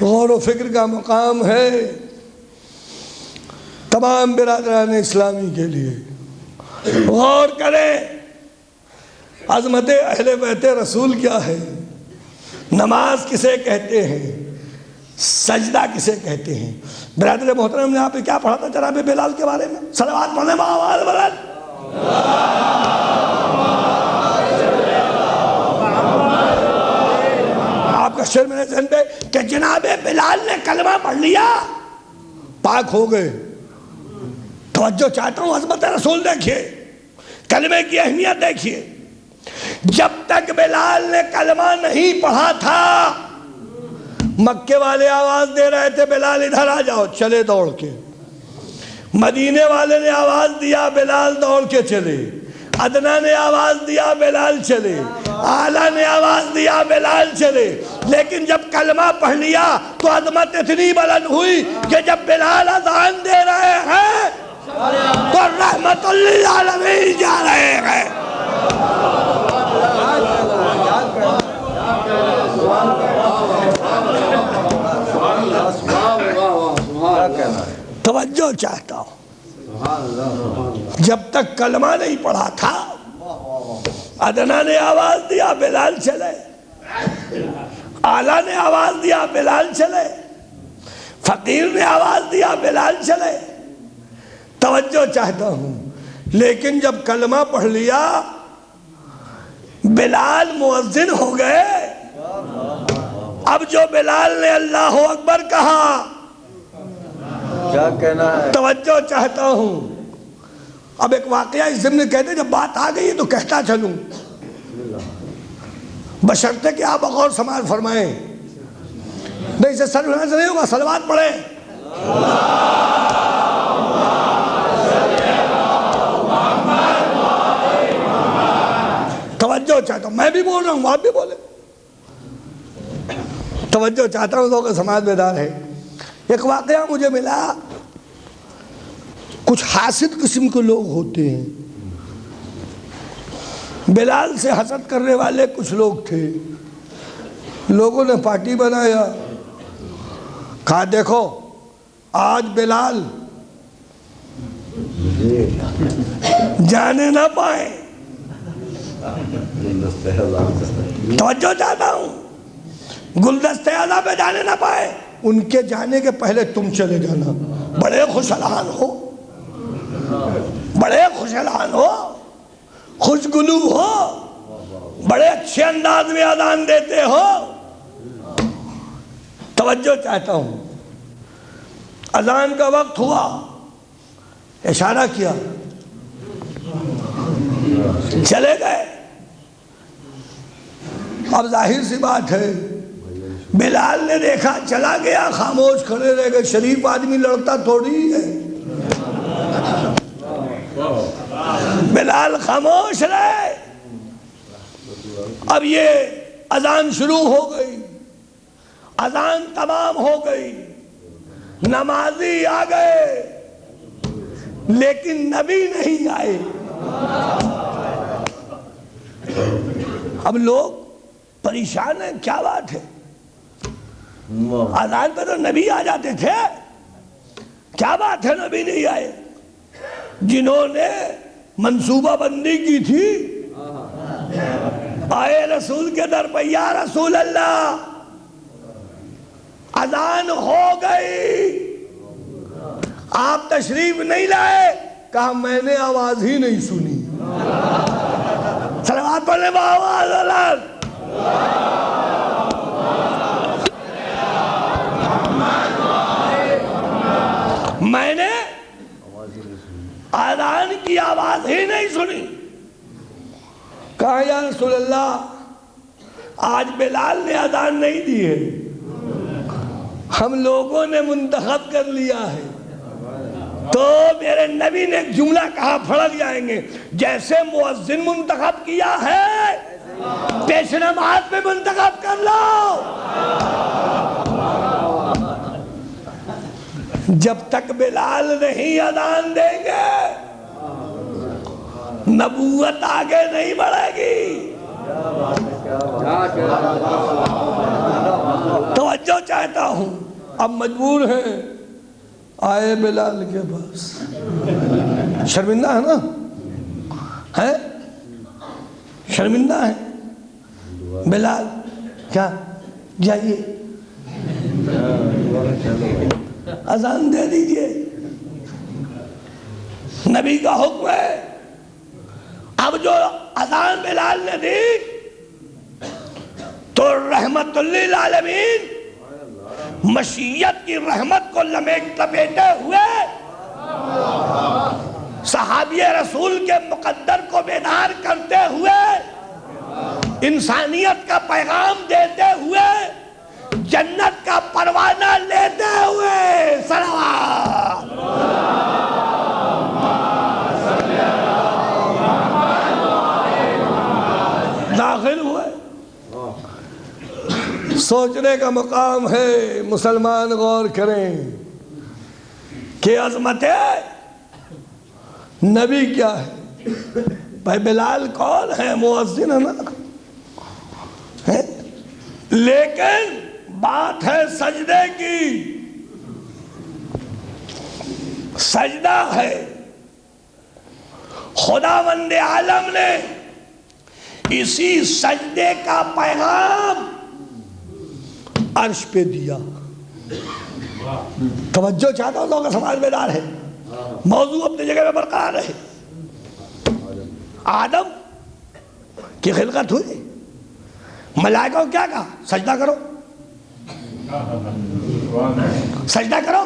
غور و فکر کا مقام ہے تمام برادران اسلامی کے لیے. غور کریں عظمت اہل بیت رسول کیا ہے، نماز کسے کہتے ہیں، سجدہ کسے کہتے ہیں. برادر محترم نے آپ نے کیا پڑھا تھا جناب بلال کے بارے میں؟ صلوات پڑھنے میں آواز بلند. آپ کا شعر میرے ذہن پہ کہ جناب بلال نے کلمہ پڑھ لیا پاک ہو گئے. توجہ چاہتا ہوں، عظمت رسول دیکھیے، کلمے کی اہمیت دیکھیے. جب تک بلال نے کلمہ نہیں پڑھا تھا مکے والے آواز دے رہے تھے بلال ادھر آ جاؤ، چلے دوڑ کے. مدینے والے نے آواز دیا، بلال دوڑ کے چلے. ادنا نے آواز دیا، بلال چلے. اعلیٰ نے آواز دیا، بلال چلے. لیکن جب کلمہ پڑھ لیا تو عظمت اتنی بلند ہوئی کہ جب بلال اذان دے رہے ہیں تو رحمت للعالمین جا رہے ہیں. توجہ چاہتا ہوں، جب تک کلمہ نہیں پڑھا تھا ادنا نے آواز دیا بلال چلے، اعلیٰ نے آواز دیا بلال چلے، فقیر نے آواز دیا بلال چلے، توجہ چاہتا ہوں۔ لیکن جب کلمہ پڑھ لیا بلال مؤذن ہو گئے، اب جو بلال نے اللہ اکبر کہا کیا کہنا ہے؟ توجہ چاہتا ہوں۔ اب ایک واقعہ اس ضمن کہتے ہیں، جب بات آ گئی تو کہتا چلوں، بشرطے کہ آپ غور سماعت فرمائیں، نہیں اسے سر ہونے سے نہیں ہوگا، صلوات پڑھیں۔ توجہ چاہتا ہوں، میں بھی بول رہا ہوں آپ بھی بولیں، توجہ چاہتا ہوں، لوگ سماعت بیدار ہے۔ ایک واقعہ مجھے ملا، کچھ حاسد قسم کے لوگ ہوتے ہیں، بلال سے حسد کرنے والے کچھ لوگ تھے، لوگوں نے پارٹی بنایا، کہا دیکھو آج بلال جانے نہ پائیں، توجہ چاہتا ہوں، گلدستے اعلیٰ پہ جانے نہ پائے، ان کے جانے کے پہلے تم چلے جانا، بڑے خوشحال ہو، بڑے خوشحال ہو، خوشگلو ہو، بڑے اچھے انداز میں اذان دیتے ہو۔ توجہ چاہتا ہوں، اذان کا وقت ہوا، اشارہ کیا، چلے گئے۔ اب ظاہر سی بات ہے بلال نے دیکھا چلا گیا، خاموش کھڑے رہ گئے، شریف آدمی لڑتا تھوڑی ہے، بلال خاموش رہے۔ اب یہ اذان شروع ہو گئی، اذان تمام ہو گئی، نمازی آ گئے لیکن نبی نہیں آئے۔ اب لوگ پریشان ہیں، کیا بات ہے، اذان پہ تو نبی آ جاتے تھے، کیا بات ہے نبی نہیں آئے؟ جنہوں نے منصوبہ بندی کی تھی آئے رسول کے در پہ، یا رسول اللہ اذان ہو گئی، آپ تشریف نہیں لائے، کہا میں نے آواز ہی نہیں سنی۔ صلوات پڑھنے با آواز اللہ، میں نے اذان کی آواز ہی نہیں سنی۔ کہا یا رسول اللہ آج بلال نے اذان نہیں دی ہے، ہم لوگوں نے منتخب کر لیا ہے۔ تو میرے نبی نے ایک جملہ کہا، پھڑک جائیں گے، جیسے مؤذن منتخب کیا ہے پیش نماز پہ منتخب کر لو۔ جب تک بلال نہیں اذان دیں گے نبوت آگے نہیں بڑھے گی۔ توجہ چاہتا ہوں، اب مجبور ہیں، آئے بلال کے پاس، شرمندہ ہے نا، ہے شرمندہ ہے بلال، کیا جائیے اذان دے دیجئے، نبی کا حکم ہے۔ اب جو اذان بلال نے دی تو رحمت للعالمین مشیت کی رحمت کو لپیٹے ہوئے صحابی رسول کے مقدر کو بیدار کرتے ہوئے، انسانیت کا پیغام دیتے ہوئے، جنت کا پروانہ لیتے ہوئے صلوات داخل ہوئے۔ سوچنے کا مقام ہے، مسلمان غور کریں کہ عظمت نبی کیا ہے۔ بھائی بلال کون ہے؟ مؤذن ہے نا، لیکن بات ہے سجدے کی۔ سجدہ ہے. خداوند عالم نے اسی سجدے کا پیغام عرش پہ دیا. توجہ چاہتا ہوں، لوگ سماج بیدار ہے، موضوع اپنی جگہ میں برقرار رہے. آدم کی خلقت ہوئی، ملائکہ کو کیا کہا؟ سجدہ کرو، سجدہ کرو.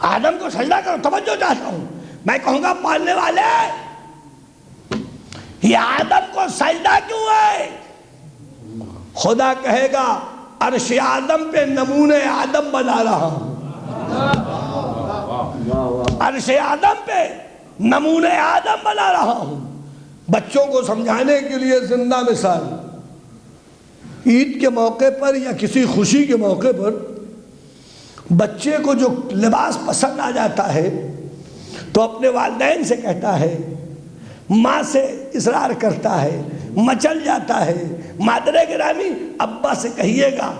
آدم کو سجدہ کرو. توجہ چاہتا ہوں، میں کہوں گا پالنے والے یہ آدم کو سجدہ کیوں ہے؟ خدا کہے گا عرش آدم پہ نمونے آدم بنا رہا ہوں. عرش آدم پہ نمونے آدم بنا رہا ہوں. بچوں کو سمجھانے کے لیے زندہ مثال، عید کے موقع پر یا کسی خوشی کے موقع پر بچے کو جو لباس پسند آ جاتا ہے تو اپنے والدین سے کہتا ہے، ماں سے اصرار کرتا ہے، مچل جاتا ہے، مادر گرامی ابا سے کہیے گا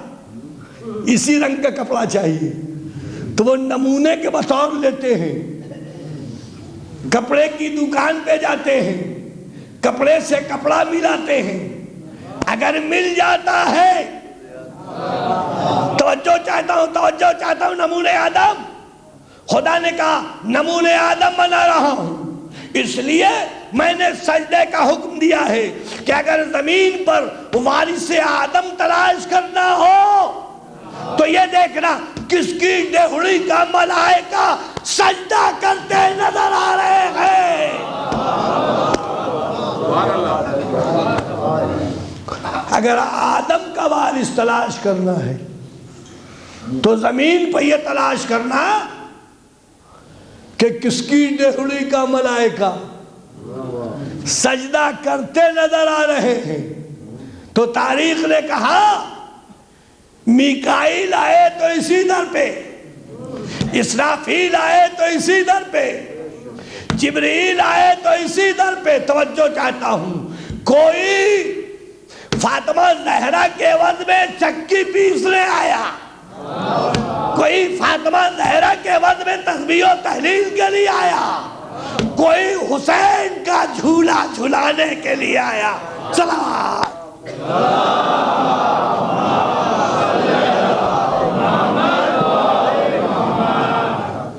اسی رنگ کا کپڑا چاہیے، تو وہ نمونے کے بطور لیتے ہیں. کپڑے کی دکان پہ جاتے ہیں، کپڑے سے کپڑا ملاتے ہیں. اگر مل جاتا ہے، توجہ چاہتا ہوں نمونے آدم. خدا نے کہا نمونے آدم بنا رہا ہوں، اس لیے میں نے سجدے کا حکم دیا ہے کہ اگر زمین پر وارث آدم تلاش کرنا ہو تو یہ دیکھنا کس کی ڈہڑی کا ملائکہ سجدہ کرتے نظر آ رہے ہیں. اگر آدم کا وارث تلاش کرنا ہے تو زمین پہ یہ تلاش کرنا کہ کس کی ڈہڑی کا ملائکہ سجدہ کرتے نظر آ رہے ہیں. تو تاریخ نے کہا میکائیل آئے تو اسی در پہ، اسرافیل آئے تو اسی در پہ، جبرائیل آئے تو اسی در پہ. توجہ چاہتا ہوں، کوئی فاطمہ زہرا کے عوض میں چکی پیسنے آیا، کوئی فاطمہ زہرا کے عوض میں تسبیح و تحلیل کے لیے آیا، کوئی حسین کا جھولا جھلانے کے لیے آیا. صلوات.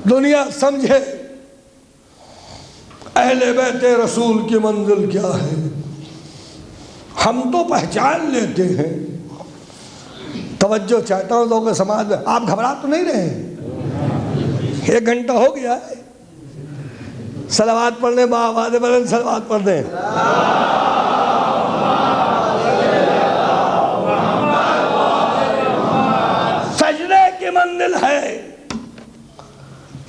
دنیا سمجھے اہل بیت رسول کی منزل کیا ہے. ہم تو پہچان لیتے ہیں. توجہ چاہتا ہوں لوگ سماج میں، آپ گھبرا تو نہیں رہے ہیں؟ 1 گھنٹہ ہو گیا ہے. صلوات پڑھنے با آواز بلند صلوات پڑھ دیں. سجدے کی منزل ہے.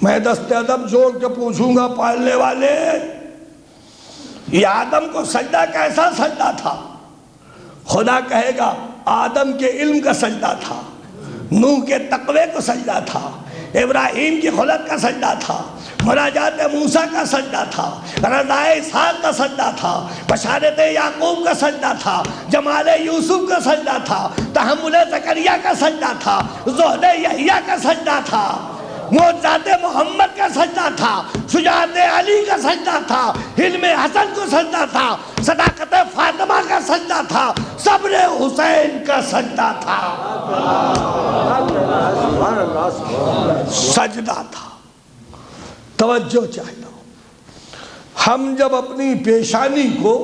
میں دست ادب جوڑ کے پوچھوں گا پالنے والے، یہ آدم کو سجدہ کیسا سجدہ تھا؟ خدا کہے گا آدم کے علم کا سجدہ تھا، نوح کے تقوی کو سجدہ تھا، ابراہیم کی خلق کا سجدہ تھا، مناجات موسیٰ کا سجدہ تھا، رضا اسحاق کا سجدہ تھا، بشارت یعقوب کا سجدہ تھا، جمال یوسف کا سجدہ تھا، تحمل زکریا کا سجدہ تھا، زہد یحییٰ کا سجدہ تھا، معجزات محمد کا سجدہ تھا، شجاعت علی کا سجدہ تھا، حلم حسن کو سجدہ تھا، صداقت فاطمہ کا سجدہ تھا، صبر حسین کا سجدہ تھا. سجدہ تھا. توجہ چاہتا ہوں، ہم جب اپنی پیشانی کو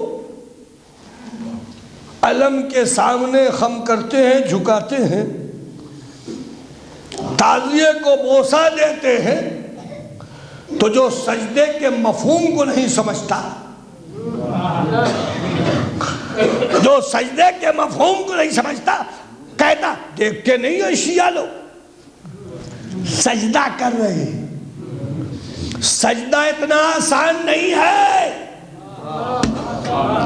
علم کے سامنے خم کرتے ہیں، جھکاتے ہیں، تعزیے کو بوسہ دیتے ہیں، تو جو سجدے کے مفہوم کو نہیں سمجھتا، جو سجدے کے مفہوم کو نہیں سمجھتا، کہتا دیکھتے نہیں ہو شیعہ لوگ سجدہ کر رہے ہیں. سجدہ اتنا آسان نہیں ہے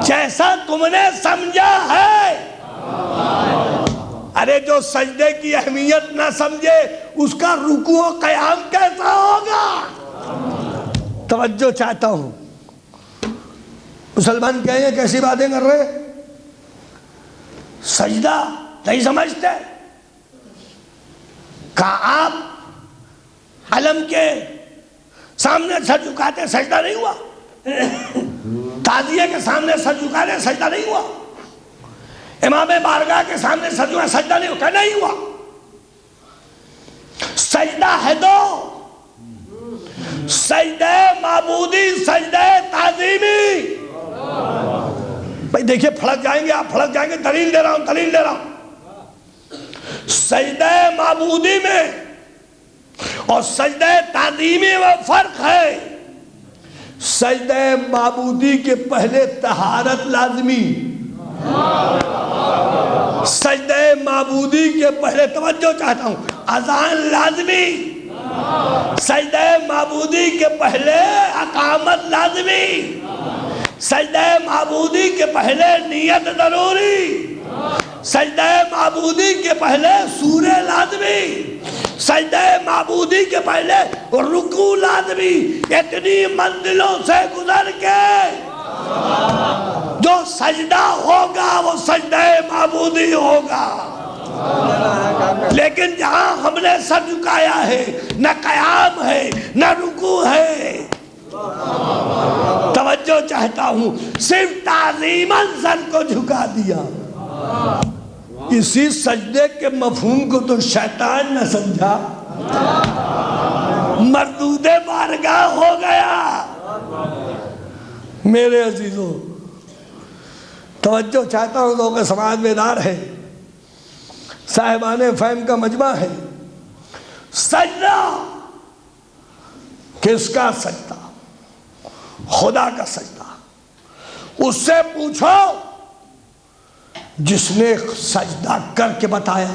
جیسا تم نے سمجھا ہے. ارے جو سجدے کی اہمیت نہ سمجھے اس کا رکوع و قیام کیسا ہوگا؟ توجہ چاہتا ہوں. مسلمان کہیں گے کیسی باتیں کر رہے؟ سجدہ نہیں سمجھتے؟ کہا آپ علم کے سامنے سر جھکاتے سجدہ نہیں ہوا، تعزیے کے سامنے سر جھکاتے سجدہ نہیں ہوا، امام بارگاہ کے سامنے سر جھکاتے سجدہ نہیں ہوا، نہیں ہوا۔ سجدہ ہے دو، سجدہ معبودی، سجدہ تعظیمی۔ بھئی دیکھیں پھڑک جائیں گے آپ، پھڑک جائیں گے، دلیل دے رہا ہوں۔ سجدہ معبودی میں اور سجدہ تعظیمی میں فرق ہے۔ سجدہ معبودی کے پہلے طہارت لازمی، سجدہ معبودی کے پہلے توجہ چاہتا ہوں، اذان لازمی، سجدہ معبودی کے پہلے اقامت لازمی، سجدہ معبودی کے پہلے نیت ضروری، سجدہ معبودی کے پہلے سورہ لازمی، سجدہ معبودی کے پہلے رکوع لازمی۔ اتنی منزلوں سے گزر کے جو سجدہ ہوگا وہ سجدہ معبودی ہوگا۔ لیکن جہاں ہم نے سر جھکایا ہے، نہ قیام ہے نہ رکوع ہے، توجہ چاہتا ہوں، صرف تعظیماً سر کو جھکا دیا۔ اسی سجدے کے مفہوم کو تو شیطان نہ سمجھا، مردود بارگاہ ہو گیا۔ میرے عزیزوں توجہ چاہتا ہوں، لوگ سماج بیدار ہے، صاحبان فہم کا مجمع ہے۔ سجدہ کس کا سجدہ؟ خدا کا سجدہ۔ اس سے پوچھو جس نے سجدہ کر کے بتایا،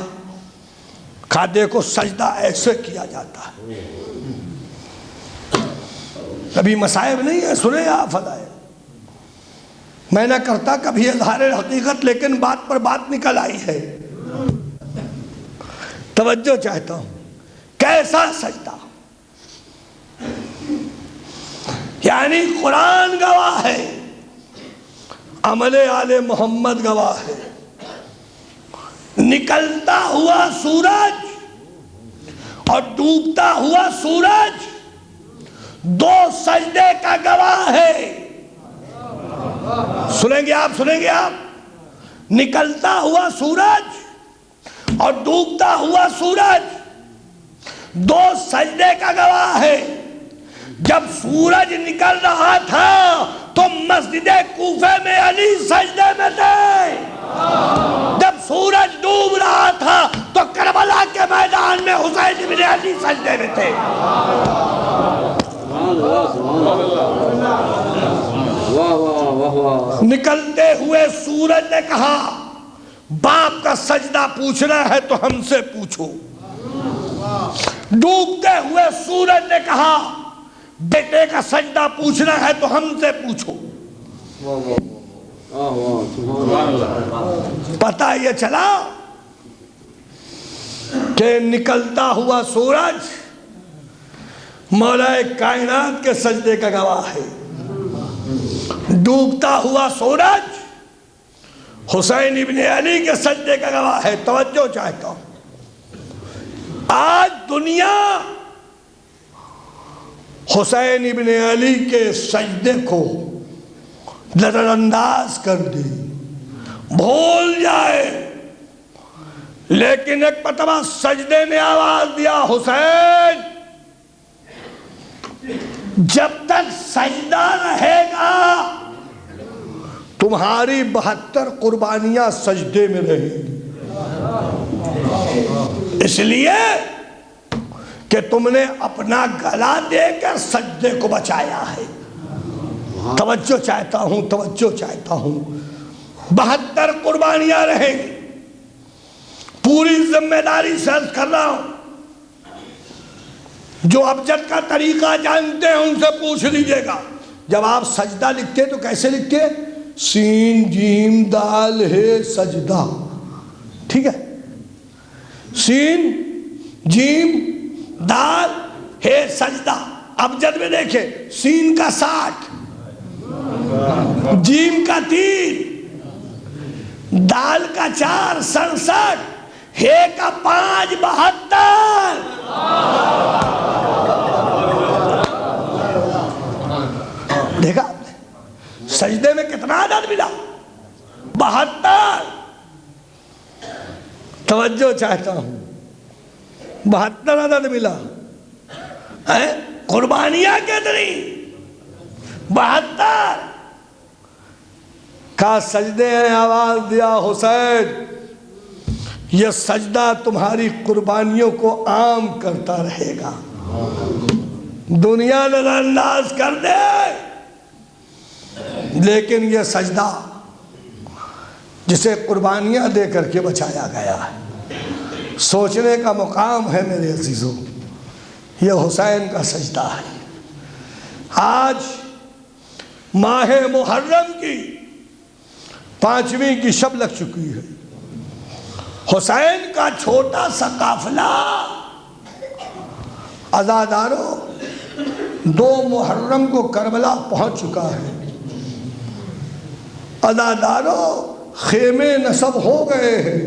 کہا دیکھو سجدہ ایسے کیا جاتا ہے۔ کبھی مصائب نہیں ہے، سنیں آپ فضائل، میں نہ کرتا کبھی اظہار حقیقت، لیکن بات پر بات نکل آئی ہے۔ توجہ چاہتا ہوں، کیسا سجدہ؟ یعنی قرآن گواہ ہے، عمل آل محمد گواہ ہے، نکلتا ہوا سورج اور ڈوبتا ہوا سورج دو سجدے کا گواہ ہے۔ سنیں گے آپ، نکلتا ہوا سورج اور ڈوبتا ہوا سورج دو سجدے کا گواہ ہے۔ جب سورج نکل رہا تھا تو مسجد کوفہ میں علی سجدے میں تھے، جب سورج ڈوب رہا تھا تو کربلا کے میدان میں حسین بن علی سجدے میں تھے۔ نکلتے ہوئے سورج نے کہا باپ کا سجدہ پوچھنا ہے تو ہم سے پوچھو، ڈوبتے ہوئے سورج نے کہا بیٹے کا سجدہ پوچھنا ہے تو ہم سے پوچھو۔ پتہ یہ چلا کہ نکلتا ہوا سورج مولا کائنات کے سجدے کا گواہ ہے، ڈوبتا ہوا سورج حسین ابن علی کے سجدے کا گواہ ہے۔ توجہ چاہتا ہوں، آج دنیا حسین ابن علی کے سجدے کو نظر انداز کر دے، بھول جائے، لیکن ایک مرتبہ سجدے نے آواز دیا، حسین جب تک سجدہ رہے گا تمہاری 72 قربانیاں سجدے میں رہیں گی، اس لیے کہ تم نے اپنا گلا دے کر سجدے کو بچایا ہے۔ توجہ چاہتا ہوں، 72 قربانیاں رہیں گی۔ پوری ذمہ داری سے عرض کر رہا ہوں، جو ابجد کا طریقہ جانتے ہیں ان سے پوچھ لیجئے گا۔ جب آپ سجدہ لکھتے تو کیسے لکھتے؟ سین جیم دال ہے سجدہ، ٹھیک ہے؟ سین جیم دال ہے سجدہ۔ ابجد میں دیکھیں، سین کا 60، جیم کا 3، دال کا 4 67، ہے کا 5 72۔ سجدے میں کتنا عدد ملا؟ 72۔ توجہ چاہتا ہوں، 72 عدد ملا ہے۔ قربانیاں کتنی؟ 72۔ کہا سجدے ہیں، آواز دیا حسین یہ سجدہ تمہاری قربانیوں کو عام کرتا رہے گا، دنیا نظر انداز کر دے، لیکن یہ سجدہ جسے قربانیاں دے کر کے بچایا گیا ہے، سوچنے کا مقام ہے میرے عزیزوں، یہ حسین کا سجدہ ہے۔ آج ماہ محرم کی 5ویں کی شب لگ چکی ہے، حسین کا چھوٹا سا قافلہ عزاداروں 2 محرم کو کربلا پہنچ چکا ہے۔ عزاداروں خیمے نصب ہو گئے ہیں،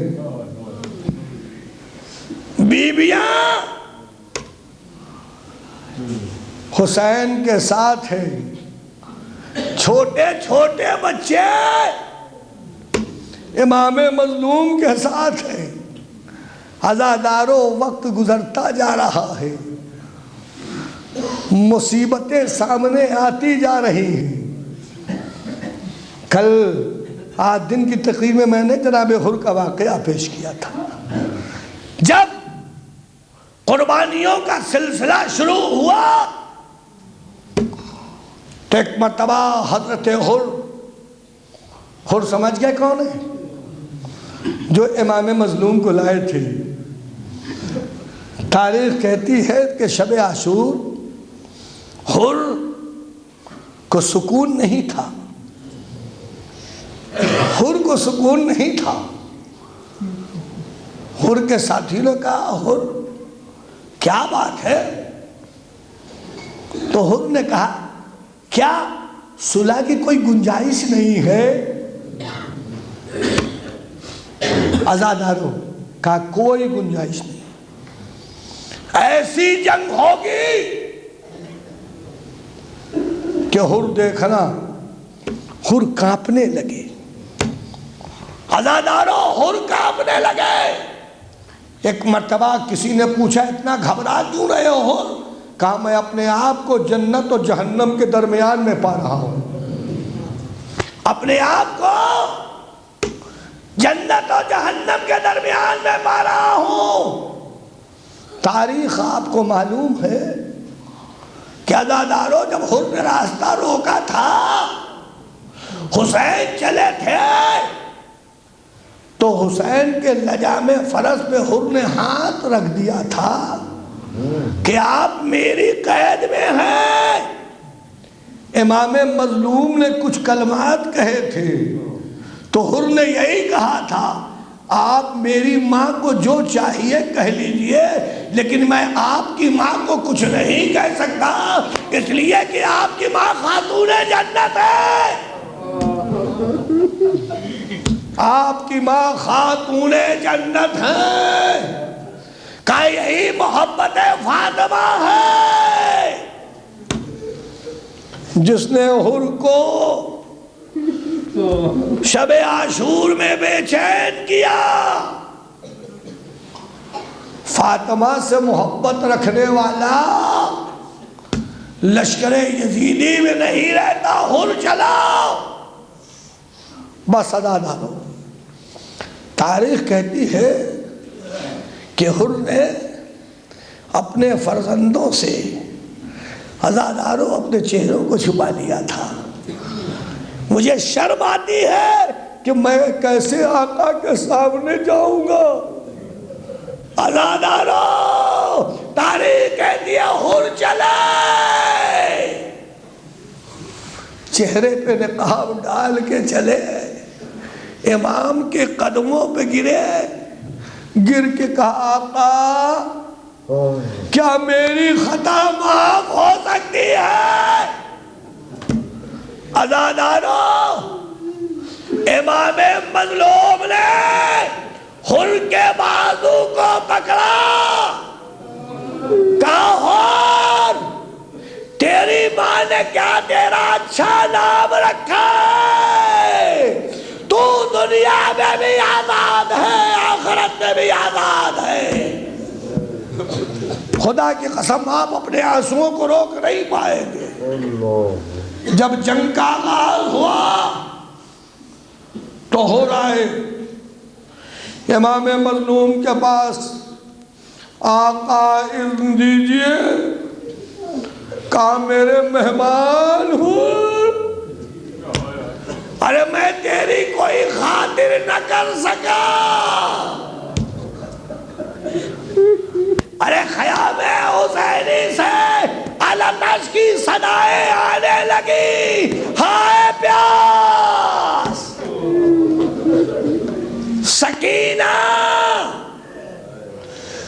بیویاں حسین کے ساتھ ہیں، چھوٹے چھوٹے بچے امام مظلوم کے ساتھ ہیں۔ عزاداروں وقت گزرتا جا رہا ہے، مصیبتیں سامنے آتی جا رہی ہیں۔ کل آج دن کی تقریر میں نے جناب حر کا واقعہ پیش کیا تھا، جب قربانیوں کا سلسلہ شروع ہوا تو ایک مرتبہ حضرت حر سمجھ گئے کون ہے؟ جو امام مظلوم کو لائے تھے۔ تاریخ کہتی ہے کہ شب عاشور حر کو سکون نہیں تھا، حر کو سکون نہیں تھا۔ حر کے ساتھیوں نے کہا حر کیا بات ہے؟ تو حر نے کہا کیا صلح کی کوئی گنجائش نہیں ہے؟ عزاداروں کہا کوئی گنجائش نہیں، ایسی جنگ ہوگی کہ حر دیکھنا، حر کانپنے لگے۔ عزاداروں حر کانپنے لگے۔ ایک مرتبہ کسی نے پوچھا اتنا گھبرا کیوں رہے ہو حر؟ کہا میں اپنے آپ کو جنت و جہنم کے درمیان میں پا رہا ہوں، اپنے آپ کو جنت و جہنم کے درمیان میں پا رہا ہوں۔ تاریخ آپ کو معلوم ہے کہ عزاداروں جب حر نے راستہ روکا تھا، حسین چلے تھے، تو حسین کے لجام فرس پہ حر نے ہاتھ رکھ دیا تھا کہ آپ میری قید میں ہیں۔ امام مظلوم نے کچھ کلمات کہے تھے تو حر نے یہی کہا تھا آپ میری ماں کو جو چاہیے کہہ لیجئے، لیکن میں آپ کی ماں کو کچھ نہیں کہہ سکتا، اس لیے کہ آپ کی ماں خاتون جنت ہے، آپ کی ماں خاتون جنت ہے۔ کہ یہی محبت فاطمہ ہے جس نے حر کو شب عاشور میں بے چین کیا۔ فاطمہ سے محبت رکھنے والا لشکر یزیدی میں نہیں رہتا، حر چلا بس عزاداروں۔ تاریخ کہتی ہے کہ حر نے اپنے فرزندوں سے عزاداروں اپنے چہروں کو چھپا لیا تھا۔ مجھے شرم آتی ہے کہ میں کیسے آقا کے سامنے جاؤں گا۔ عزاداروں تاریخ کہتی ہے حر چلے، چہرے پہ نقاب ڈال کے چلے، امام کے قدموں پہ گرے، گر کے کہا آقا کیا میری خطا معاف ہو سکتی ہے؟ عزاداروں امام مظلوم نے حر کے بازو کو پکڑا، کہا حر تیری ماں نے کیا تیرا اچھا نام رکھا؟ دنیا میں بھی آزاد ہے، آخرت میں بھی آزاد ہے۔ خدا کی قسم آپ اپنے آنسوؤں کو روک نہیں پائیں گے۔ جب جنگ کا آغاز ہوا تو ہو رہا ہے امام مظلوم کے پاس، آقا اذن دیجئے، کہا میرے مہمان ہوں، ارے میں تیری کوئی خاطر نہ کر سکا، ارے خیام حسینی سے الاتش کی صدائیں آنے لگی، ہائے پیاس، سکینہ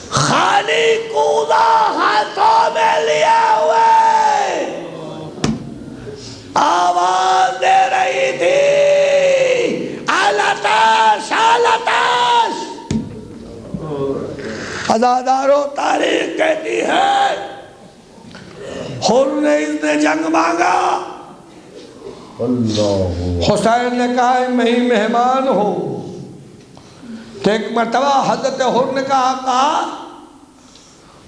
خالی کوزہ ہاتھوں میں لیے ہوئے آواز دے رہی تھی، الاتش الاتش۔ عزادارو تاریخ کہتی ہے حر نے اس نے جنگ مانگا، حسین نے کہا میں ہی مہمان ہوں، تو ایک مرتبہ حضرت حر نے کہا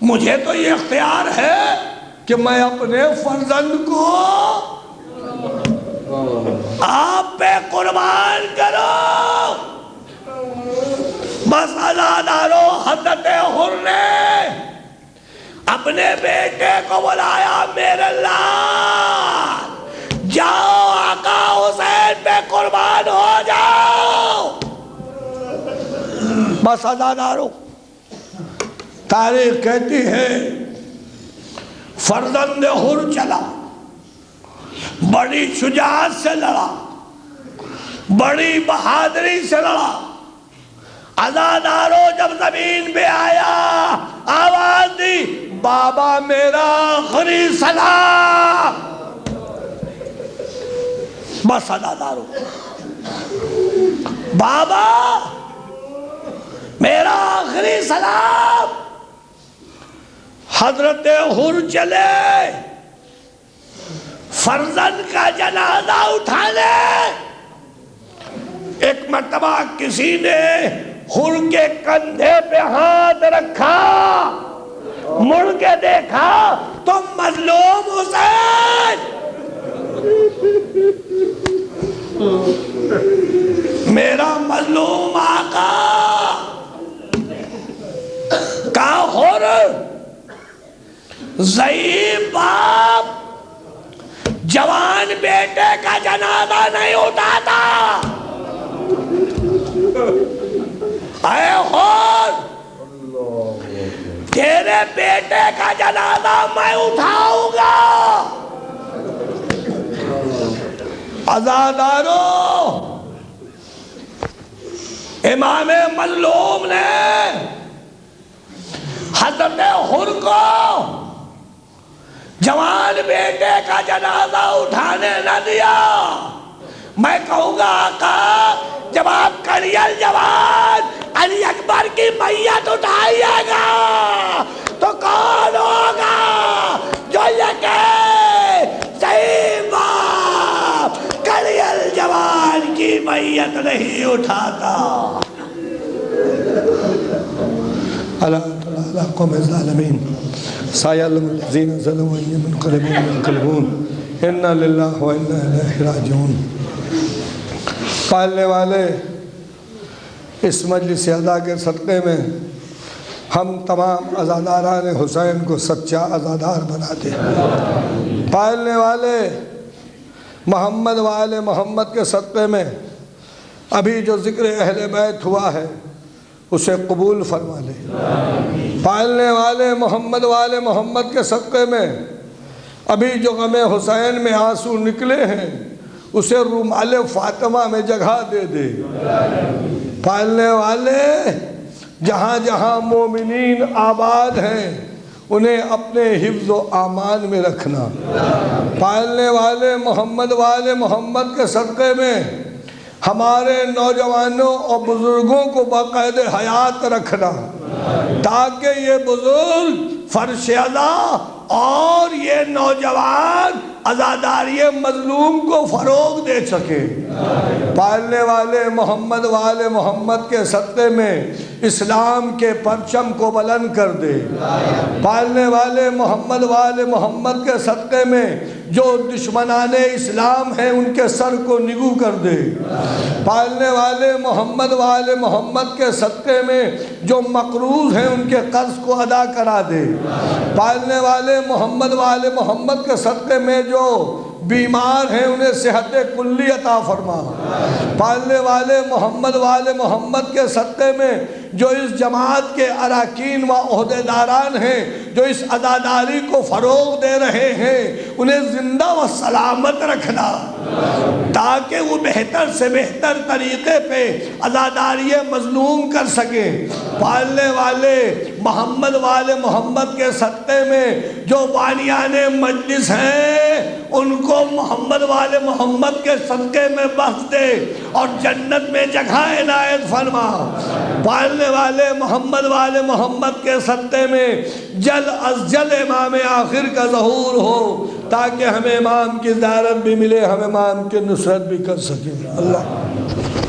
مجھے تو یہ اختیار ہے کہ میں اپنے فرزند کو آپ پہ قربان کرو۔ بس عزادارو حضرت حر نے اپنے بیٹے کو بلایا، میرے لال جاؤ آقا حسین پہ قربان ہو جاؤ۔ بس عزادارو تاریخ کہتی ہے فرزند حر چلا، بڑی شجاعت سے لڑا، بڑی بہادری سے لڑا۔ عزادارو جب زمین پہ آیا آواز دی، بابا میرا آخری سلام۔ بس عزادارو بابا میرا آخری سلام۔ حضرت حر چلے فرزند کا جنازہ اٹھانے، ایک مرتبہ کسی نے حر کے کندھے پہ ہاتھ رکھا، مڑ کے دیکھا تو مظلوم حسین، میرا مظلوم آقا، کہا حر ضعیف باپ جوان بیٹے کا جنازہ نہیں اٹھاتا، اے حر تیرے بیٹے کا جنازہ میں اٹھاؤں گا۔ عزادارو امام مظلوم نے حضرت حر کو جوان بیٹے کا جنازہ اٹھانے نہ دیا۔ میں کہوں گا آقا جب آپ کڑیل جوان علی اکبر کی میت اٹھائیے گا تو کون ہوگا جو یہ کہے صحیح باپ کڑیل جوان کی میت نہیں اٹھاتا۔ اللہ قوم الظالمین سایلم الذین ظلموا منقلبون انا للہ و انا الیہ راجعون۔ پالنے والے اس مجلس ادا کے صدقے میں ہم تمام عزاداران حسین کو سچا عزادار بنا دے۔ پالنے والے محمد و آل محمد کے صدقے میں ابھی جو ذکر اہل بیت ہوا ہے اسے قبول فرما لے۔ پالنے والے محمد و آل محمد کے صدقے میں ابھی جو غم حسین میں آنسو نکلے ہیں اسے رومال فاطمہ میں جگہ دے دے۔ پالنے والے جہاں جہاں مومنین آباد ہیں انہیں اپنے حفظ و امان میں رکھنا۔ پالنے والے محمد و آل محمد کے صدقے میں ہمارے نوجوانوں اور بزرگوں کو باقاعدہ حیات رکھنا تاکہ یہ بزرگ فرش ادا اور یہ نوجوان عزاداری مظلوم کو فروغ دے سکے۔ پالنے والے محمد والے محمد کے صدقے میں اسلام کے پرچم کو بلند کر دے۔ پالنے والے محمد والے محمد کے صدقے میں جو دشمنان اسلام ہیں ان کے سر کو نگو کر دے۔ پالنے والے محمد والے محمد کے صدقے میں جو مقروض ہیں ان کے قرض کو ادا کرا دے۔ پالنے والے محمد والے محمد کے صدقے میں جو بیمار ہیں انہیں صحت کلی عطا فرما۔ پالنے والے والے محمد کے صدقے میں جو اس جماعت کے اراکین و عہدیداران ہیں جو اس عزاداری کو فروغ دے رہے ہیں انہیں زندہ و سلامت رکھنا تاکہ وہ بہتر سے بہتر طریقے پہ عزاداری مظلوم کر سکیں۔ پالنے والے محمد کے صدقے میں جو بانیان مجلس ہیں ان کو محمد والے محمد کے صدقے میں بخش دے اور جنت میں جگہ عنایت فرما۔ پالنے والے محمد کے صدقے میں جلد از جلد امام آخر کا ظہور ہو تاکہ ہمیں امام کی زیارت بھی ملے، ہم امام کی نصرت بھی کر سکیں۔ اللہ